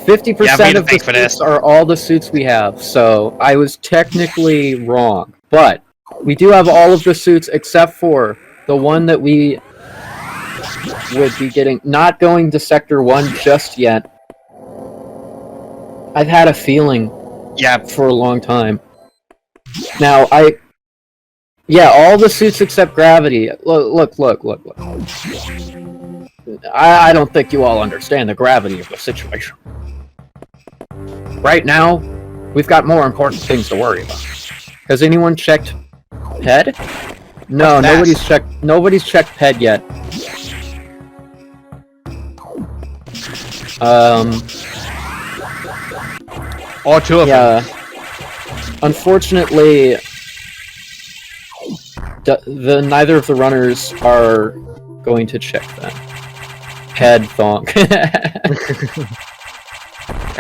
50% of the suits are all the suits we have, so I was technically wrong. But we do have all of the suits except for the one that we would be getting. Not going to Sector 1 just yet. I've had a feeling for a long time. Now, yeah, all the suits except Gravity. Look. I don't think you all understand the gravity of the situation. Right now, we've got more important things to worry about. Has anyone checked PED? No, nobody's checked PED yet. All two of them. Unfortunately, neither of the runners are going to check that. Head thonk.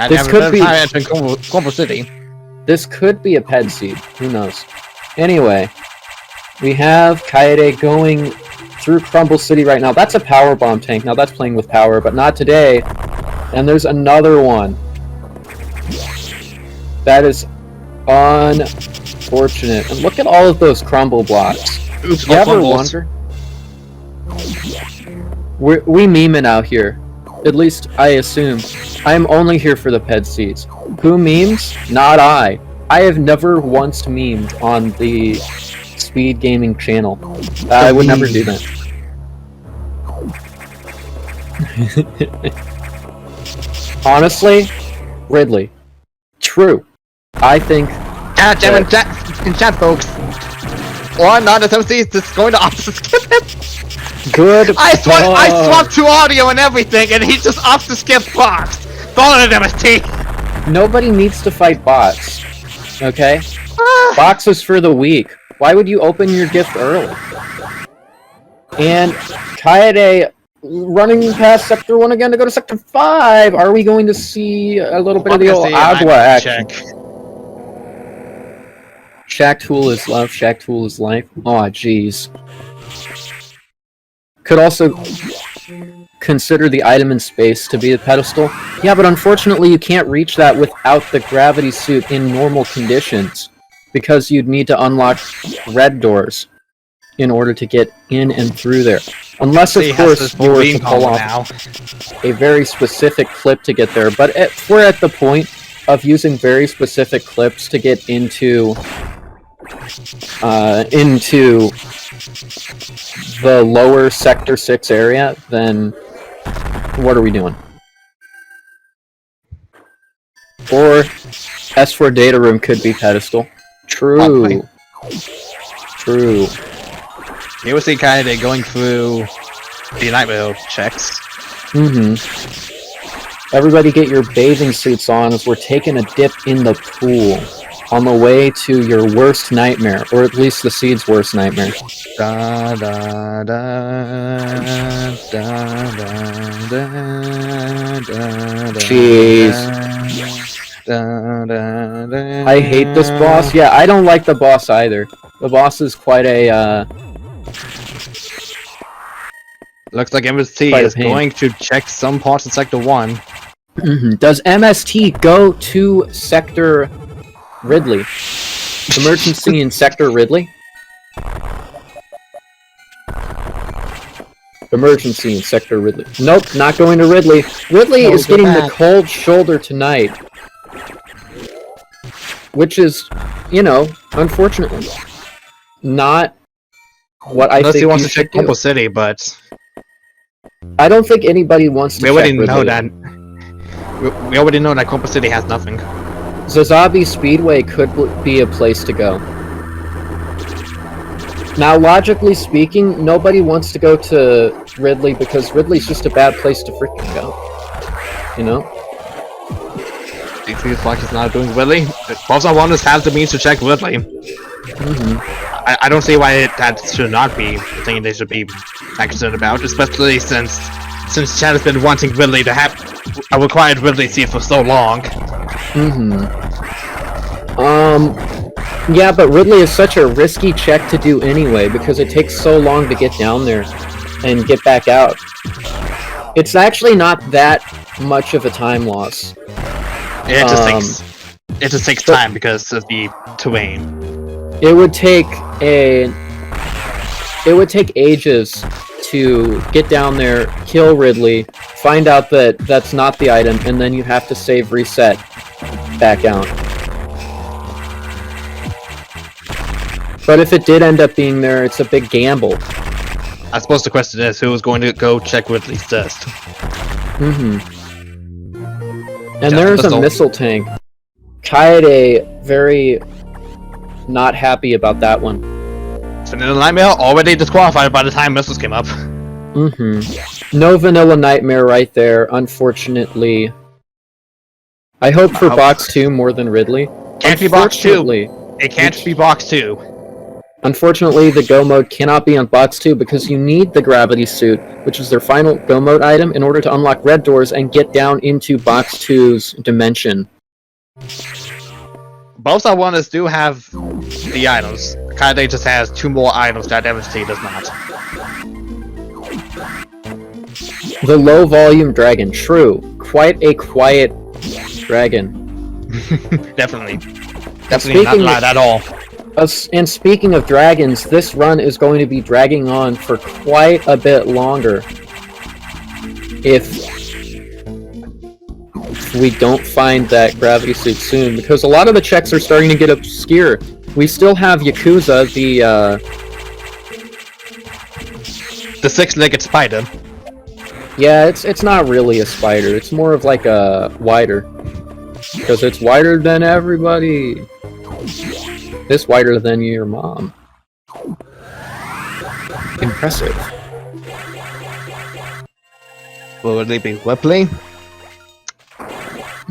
This could be Combo City. This could be a PED seed. Who knows? Anyway, we have Kaede going through Crumble City right now. That's a power bomb tank. Now that's playing with power, but not today. And there's another one. That is unfortunate. And look at all of those crumble blocks. Oops, you ever wonder? We memeing out here. At least, I assume. I am only here for the PED seeds. Who memes? Not I. I have never once memed on the Speed Gaming channel. I would never do that. Honestly, Ridley. True. I think... in chat, folks. Or not, SMC is going to opposite skip it. Good. I swapped to audio and everything, and he's just off to skip box. Follow it, MST. Nobody needs to fight bots. Okay? Box is for the weak. Why would you open your gift early? And Kaede running past Sector 1 again to go to Sector 5. Are we going to see a little bit of the old Agua action? Shack Tool is love, Shack Tool is life. Aw, jeez. Could also consider the item in space to be the pedestal. Yeah, but unfortunately you can't reach that without the gravity suit in normal conditions, because you'd need to unlock red doors in order to get in and through there. Unless, of course, you were to pull off a very specific clip to get there. But we're at the point of using very specific clips to get into the lower Sector 6 area, then what are we doing? Or S4 data room could be pedestal. True. True. You will see kind of going through the nightmare checks. Everybody get your bathing suits on as we're taking a dip in the pool on the way to your worst nightmare, or at least the Seed's worst nightmare. Da, da, da, da, da, da, Jeez. Da, da, da, I hate this boss. Yeah, I don't like the boss either. The boss is quite a, Looks like MST is going to check some parts in Sector 1. Does MST go to Sector Ridley? Emergency in Sector Ridley? Emergency in Sector Ridley. Nope, not going to Ridley. Ridley is getting the cold shoulder tonight. Which is, you know, unfortunately, not what I think he wants to should check Combo City, but I don't think anybody wants to check Ridley. We already know that Combo City has nothing. Zazabi Speedway could be a place to go. Now, logically speaking, nobody wants to go to Ridley because Ridley's just a bad place to freaking go. You know? It feels like he's not doing Ridley. Both I want is have the means to check Ridley. I don't see why that should not be the thing they should be concerned about, especially since Chad has been wanting Ridley to have a required Ridley seat for so long. Yeah, but Ridley is such a risky check to do anyway, because it takes so long to get down there and get back out. It's actually not that much of a time loss. It just takes time because of the terrain. It would take ages to get down there, kill Ridley, find out that that's not the item, and then you have to save, reset, back out. But if it did end up being there, it's a big gamble. I suppose the question is, who is going to go check Ridley's dust? And there's a missile tank. Kaede very not happy about that one. Vanilla Nightmare already disqualified by the time missiles came up. No Vanilla Nightmare right there, unfortunately. I hope for Box 2 more than Ridley. Can't be Box 2. It can't be Box 2. Unfortunately, the Go Mode cannot be on Box 2 because you need the Gravity Suit, which is their final Go Mode item, in order to unlock red doors and get down into Box 2's dimension. Both our runners do have the items. Kaede just has 2 more items that MST does not. The low volume dragon, true. Quite a quiet dragon. Definitely not loud at all. And speaking of dragons, this run is going to be dragging on for quite a bit longer. If we don't find that gravity suit soon, because a lot of the checks are starting to get obscure. We still have Yakuza, the 6-legged spider. Yeah, it's not really a spider. It's more of like a wider, because it's wider than everybody. It's wider than your mom. Impressive. Will it be Ripley?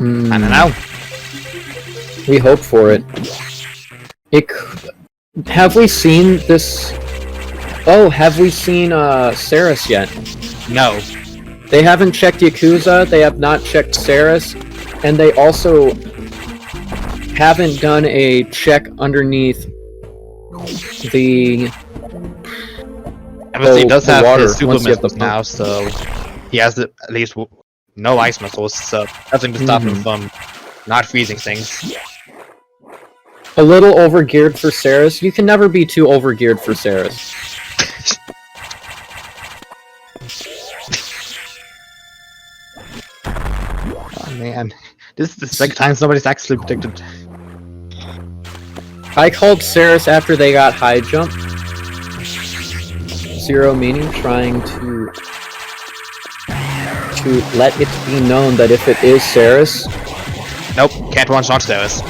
I don't know. We hope for it. Have we seen this? Oh, have we seen Saris yet? No. They haven't checked Yakuza, they have not checked Ceres, and they also haven't done a check underneath the Obviously, he does the have water his super once you have the missiles now, so he has at least no ice missiles, so nothing to stop him from not freezing things. a little overgeared for Ceres. You can never be too overgeared for Ceres. Oh man, this is the second time somebody's actually predicted. I called Ceres after they got high jump. Zero meaning, trying to let it be known that if it is Ceres... Nope, can't one-shot Ceres.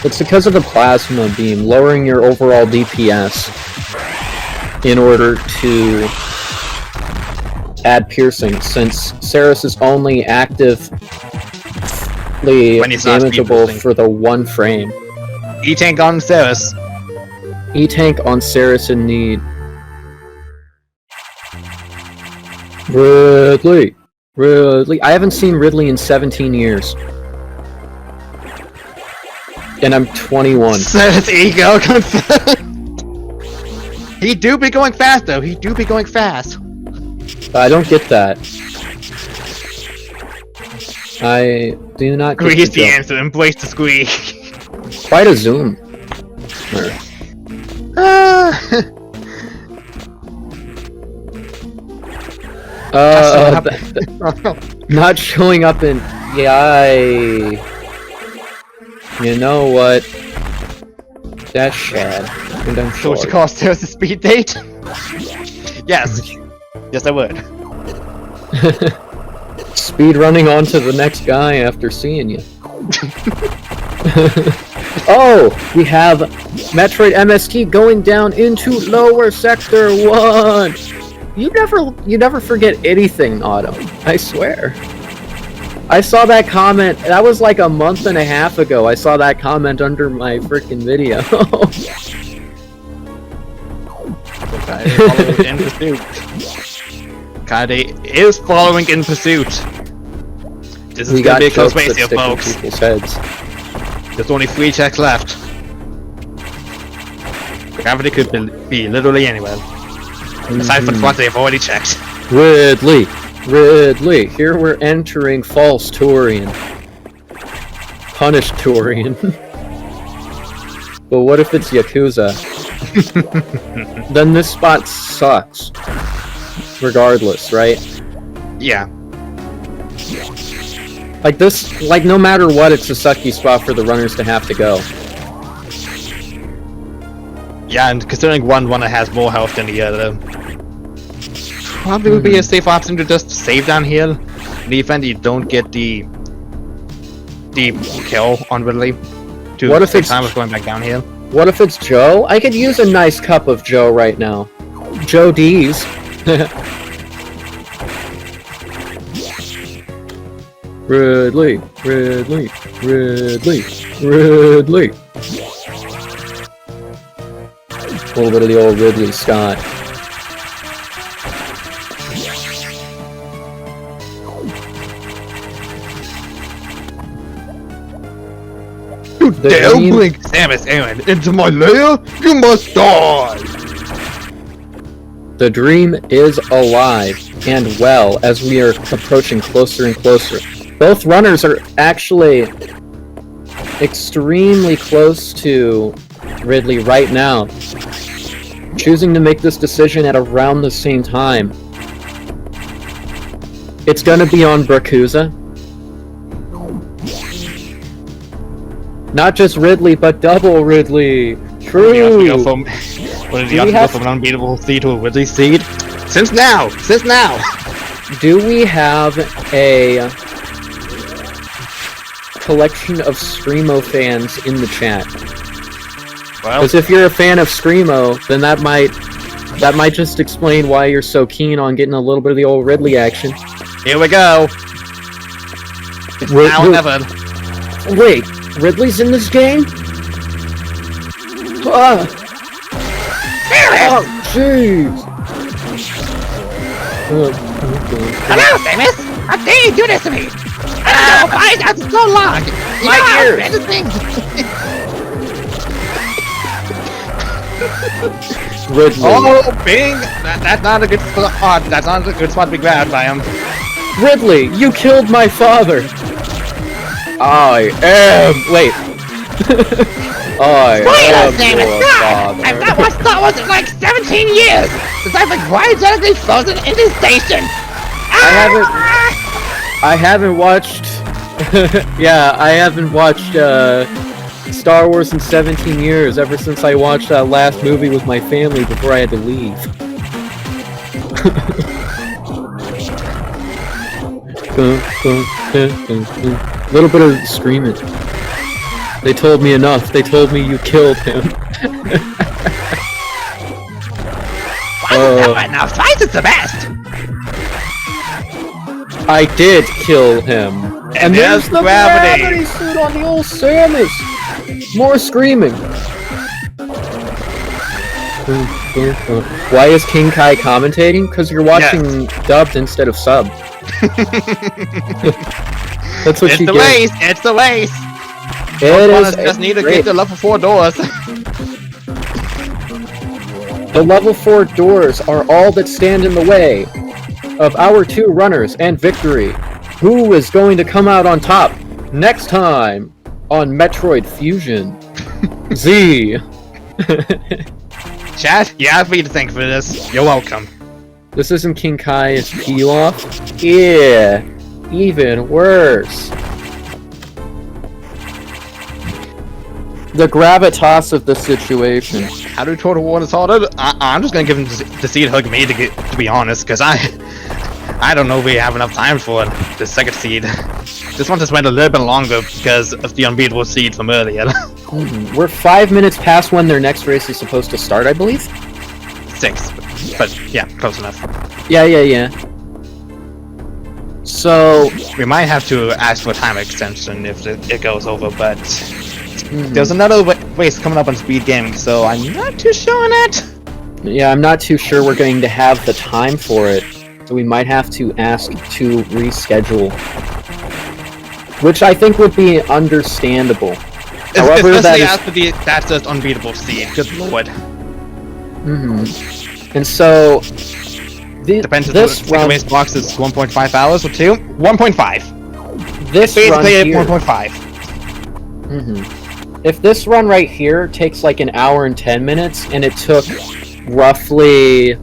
It's because of the plasma beam, lowering your overall DPS in order to add piercing, since Ceres is only actively When he's not damageable speed for the one frame. E-tank on Ceres. E-tank on Ceres in need. Ridley! Ridley! I haven't seen Ridley in 17 years. And I'm 21. Ceres ego confirmed. He do be going fast though, he do be going fast. I don't get that. I do not get Squeeze the joke. answer, embrace the squeeze. Quite a zoom. Not showing up in... Yay. You know what? That's sad. And I'm So would you sorry. call Ceres a speed date? Yes. Yes, I would. Speed running onto the next guy after seeing you. Oh! We have Metroid MST going down into lower sector 1! You never forget anything, Autumn. I swear. I saw that comment, that was like a month and a half ago. I saw that comment under my freaking video. Following in pursuit. Kade is following in pursuit. This is We gonna got be a close jokes race that here, stick in folks. people's heads. There's only 3 checks left. Gravity could be literally anywhere. Aside from the ones they've already checked. Ridley! Ridley! Here we're entering False Turian. Punished Turian. But what if it's Yakuza? Then this spot sucks. Regardless, right? Yeah. Like this, like no matter what, it's a sucky spot for the runners to have to go. Yeah, and considering one runner has more health than the other, probably would be a safe option to just save down here. In the event you don't get the kill on Ridley. To What if save it's- time of going back down here? What if it's Joe? I could use a nice cup of Joe right now. Joe D's. Ridley, Ridley, Ridley, Ridley. A little bit of the old Ridley Scott. You The dare dream- blink Samus Aran into my lair? You must die! The dream is alive and well as we are approaching closer and closer. Both runners are actually extremely close to Ridley right now, choosing to make this decision at around the same time. It's gonna be on Brakuza. Not just Ridley, but double Ridley. True. What did the we odds go have- from an unbeatable seed to a Ridley seed? Since now! Since now! Do we have a collection of Screamo fans in the chat? Well, Because if you're a fan of Screamo, then that might just explain why you're so keen on getting a little bit of the old Ridley action. here we go! It's Wait, now or wait. never! Wait, Ridley's in this game? Ah! Oh, jeez! Hello, Samus! How dare you do this to me? Oh, why is that so long? My ears! Ridley. Oh, Bing! That's not a good spot. That's not a good spot to be grabbed by him. Ridley, you killed my father! I am... Wait. I am Samus, your God! father. I've not watched Star Wars in like 17 years! Since I've been cryogenically frozen in this station! I haven't watched... yeah, I haven't watched, Star Wars in 17 years, ever since I watched that last movie with my family before I had to leave. A little bit of screaming. They told me enough. They told me you killed him. Why is that right now? Twice is the best! I did kill him. And there's the gravity suit on the old Samus! More screaming! Why is King Kai commentating? Because you're watching dubbed instead of subbed. That's what it's you the get. race! It's the race! It is just need to great. get the level 4 doors. The level 4 doors are all that stand in the way of our 2 runners and victory. Who is going to come out on top next time on Metroid Fusion? Z. Chat, you have me to thank for this. You're welcome. This isn't King Kai, it's Pilaf. Yeah, even worse. The gravitas of the situation. How do Total War is sorted? I'm just gonna give him the seed hug me to be honest, because I don't know if we have enough time for the second seed. This one just went a little bit longer because of the unbeatable seed from earlier. We're 5 minutes past when their next race is supposed to start, I believe? 6. But yeah, close enough. Yeah. So... We might have to ask for a time extension if it goes over, but... There's another race coming up on Speed Gaming, so I'm not too sure on that. Yeah, I'm not too sure we're going to have the time for it. So we might have to ask to reschedule. Which I think would be understandable. However, especially after that's just unbeatable seed. Good lord. And so... Depends if the race box is 1.5 hours or 2? 1.5. This basically run here, 1.5. If this run right here takes like an hour and 10 minutes, and it took roughly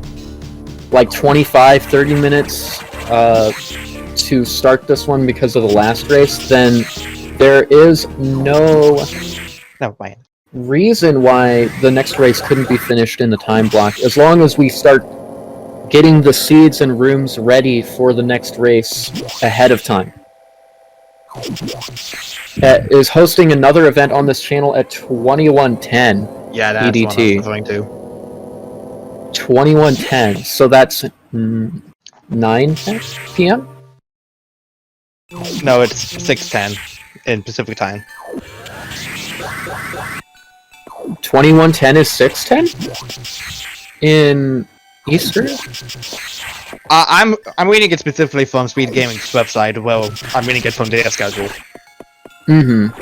like 25-30 minutes to start this one because of the last race, then there is no reason why the next race couldn't be finished in the time block, as long as we start getting the seeds and rooms ready for the next race ahead of time. Is hosting another event on this channel at 21:10. Yeah, that's EDT. what I'm going to. 21:10. So that's 9:10 p.m. No, it's 6:10 in Pacific time. 21:10 is 6:10 in Eastern. I'm reading it specifically from Speed Gaming's website. Well, I'm reading it from their schedule. 9:10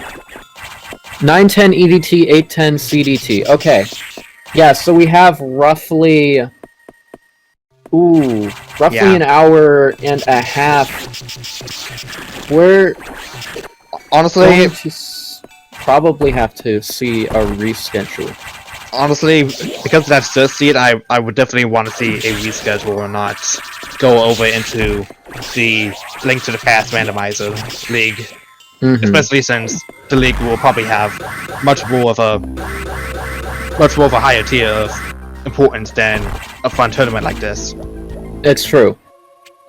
EDT, 8:10 CDT. Okay. Yeah, so we have roughly an hour and a half. We're honestly going to probably have to see a reschedule. Honestly, because that's just seed, I would definitely want to see a reschedule or not go over into the Link to the Past randomizer league. Especially since the league will probably have much more of a higher tier of importance than a fun tournament like this. It's true.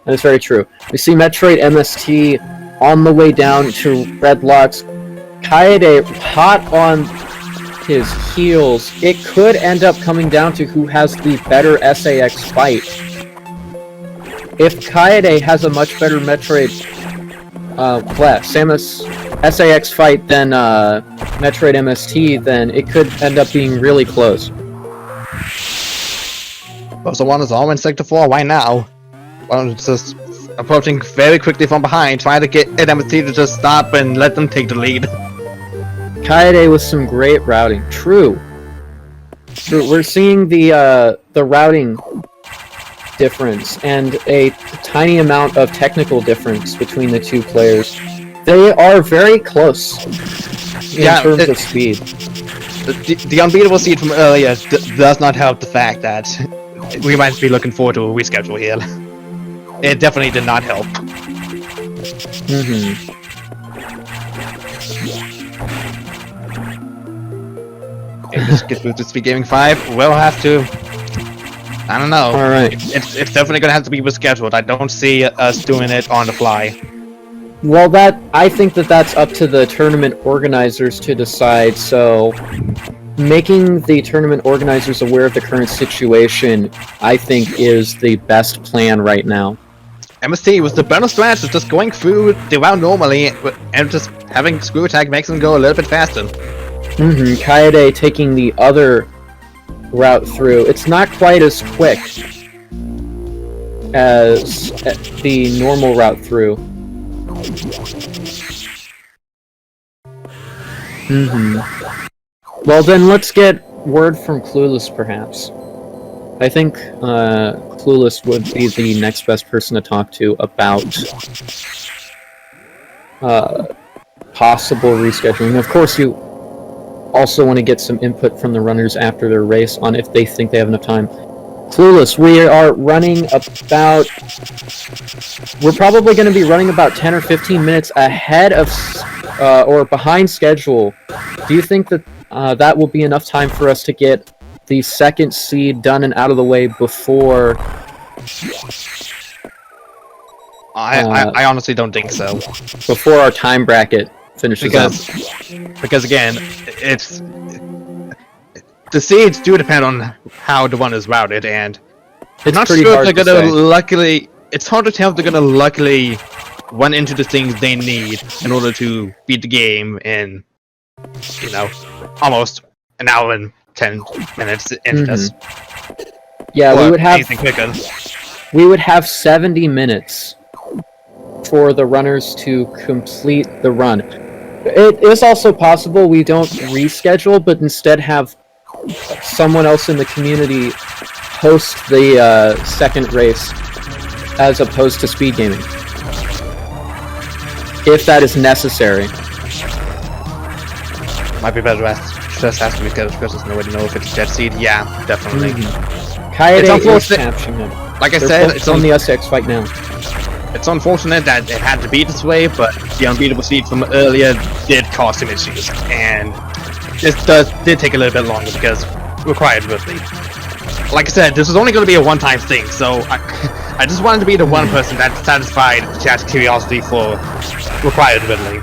That's very true. We see Metroid MST on the way down to Redlocks. Kaede hot on his heels. It could end up coming down to who has the better SAX fight. If Kaede has a much better Metroid Samus SAX fight than Metroid MST, then it could end up being really close. Also, one is all in Sector 4, why now? Well, just approaching very quickly from behind, trying to get an MST to just stop and let them take the lead. Kaede with some great routing. True. We're seeing the routing difference and a tiny amount of technical difference between the two players. They are very close in terms of speed. The unbeatable seed from earlier does not help the fact that we might be looking forward to a reschedule here. It definitely did not help. Get through to Speed Gaming 5. We'll have to. I don't know. Alright. It's definitely gonna have to be rescheduled. I don't see us doing it on the fly. Well, I think that's up to the tournament organizers to decide, so making the tournament organizers aware of the current situation, I think, is the best plan right now. MST was the better strat of just going through the round normally and just having screw attack makes them go a little bit faster. Kaede taking the other route through. It's not quite as quick as the normal route through. Well, then let's get word from Clueless, perhaps. I think Clueless would be the next best person to talk to about possible rescheduling. Of course, you also want to get some input from the runners after their race on if they think they have enough time. Clueless, we are running about... We're probably going to be running about 10 or 15 minutes ahead of... or behind schedule. Do you think that that will be enough time for us to get the second seed done and out of the way before... I honestly don't think so. Before our time bracket finishes up. Because again, it's... The seeds do depend on how the one is routed, and It's not pretty sure hard if they're to gonna say. luckily... It's hard to tell if they're gonna luckily run into the things they need in order to beat the game in, you know, almost an hour and 10 minutes into this. Yeah, Or we would have... anything quicker. We would have 70 minutes for the runners to complete the run. It is also possible we don't reschedule, but instead have someone else in the community host the second race as opposed to speed gaming. If that is necessary. Might be better just has to be scheduled because there's no way to know if it's jet seed. Yeah, definitely. Kaede It's is unfortunate- capturing them. Like I They're said, both on the SX fight now. It's unfortunate that it had to be this way, but the unbeatable seed from earlier did cause some issues, and this did take a little bit longer because it required Ridley. Like I said, this was only going to be a one-time thing, so I just wanted to be the one person that satisfied chat's curiosity for required Ridley.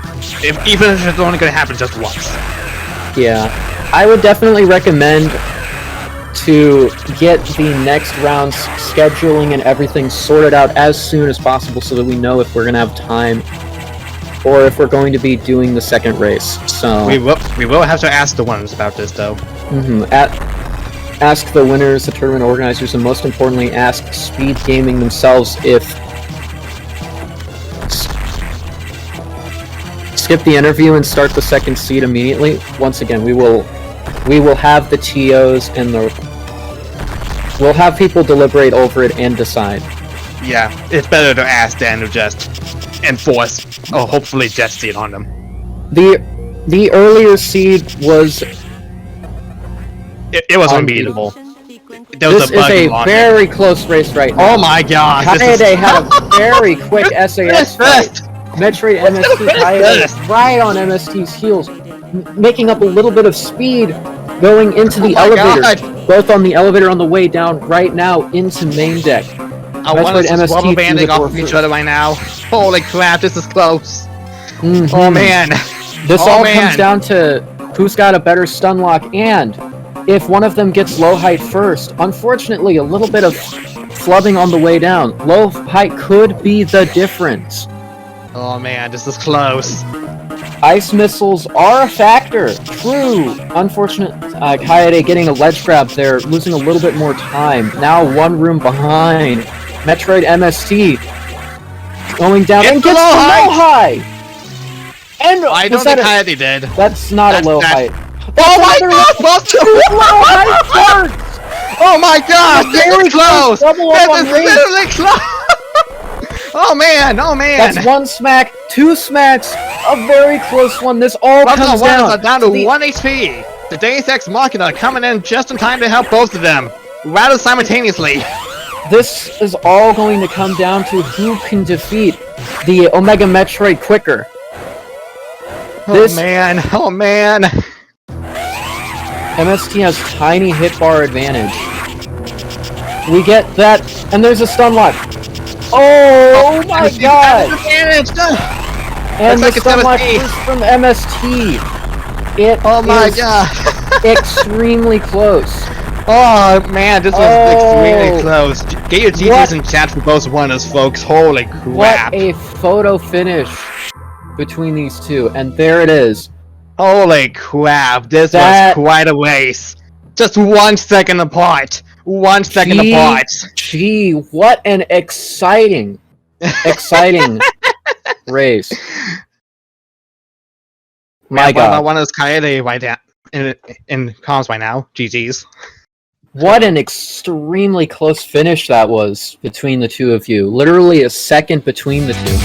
Even if it's only going to happen just once. Yeah, I would definitely recommend to get the next round's scheduling and everything sorted out as soon as possible so that we know if we're going to have time or if we're going to be doing the second race. So We will have to ask the ones about this, though. Ask the winners, the tournament organizers, and most importantly, ask Speed Gaming themselves if... Skip the interview and start the second seed immediately. Once again, we will have the TOs and we'll have people deliberate over it and decide. Yeah, it's better to ask than to just enforce, or hopefully jet seed on them. The earlier seed was... It was unbeatable. There was This a is bug a on very close race right now. Oh my god! Kaede had a very quick SAS fight. Metroid MST Kaede is right on MST's heels, making up a little bit of speed going into the elevator. Both on the elevator on the way down right now into main deck. I want to rubber banding off of each other right now. Holy crap, this is close. Oh man. This all comes down to who's got a better stun lock, and if one of them gets low height first. Unfortunately, a little bit of flubbing on the way down. Low height could be the difference. Oh man, this is close. Ice missiles are a factor. True. Unfortunate. Kaede getting a ledge grab there, losing a little bit more time. Now one room behind. Metroid MST going down It's and gets a low the low high. And I don't think Hayate did. That's not a low height. Oh my god! Low height parts! Oh my god! Very close! Double up on This is range. literally close! Oh man! Oh man! That's one smack, two smacks, a very close one. This all comes down to 1 HP. The Deus Ex Machina coming in just in time to help both of them, rather simultaneously. This is all going to come down to who can defeat the Omega Metroid quicker. Oh man! Oh man! MST has tiny hit bar advantage. We get that, and there's a stun lock. Oh my god! And the stun lock is from MST. Oh my god! Extremely close. Oh man, this was extremely close. Get your GGs in chat for both runners, folks. Holy crap! What a photo finish between these two, and there it is. Holy crap! This was quite a race. Just 1 second apart. 1 second apart. Gee, what an exciting race. My god. One is Kaede right now in comms right now. GG's. What an extremely close finish that was between the two of you. Literally a second between the two.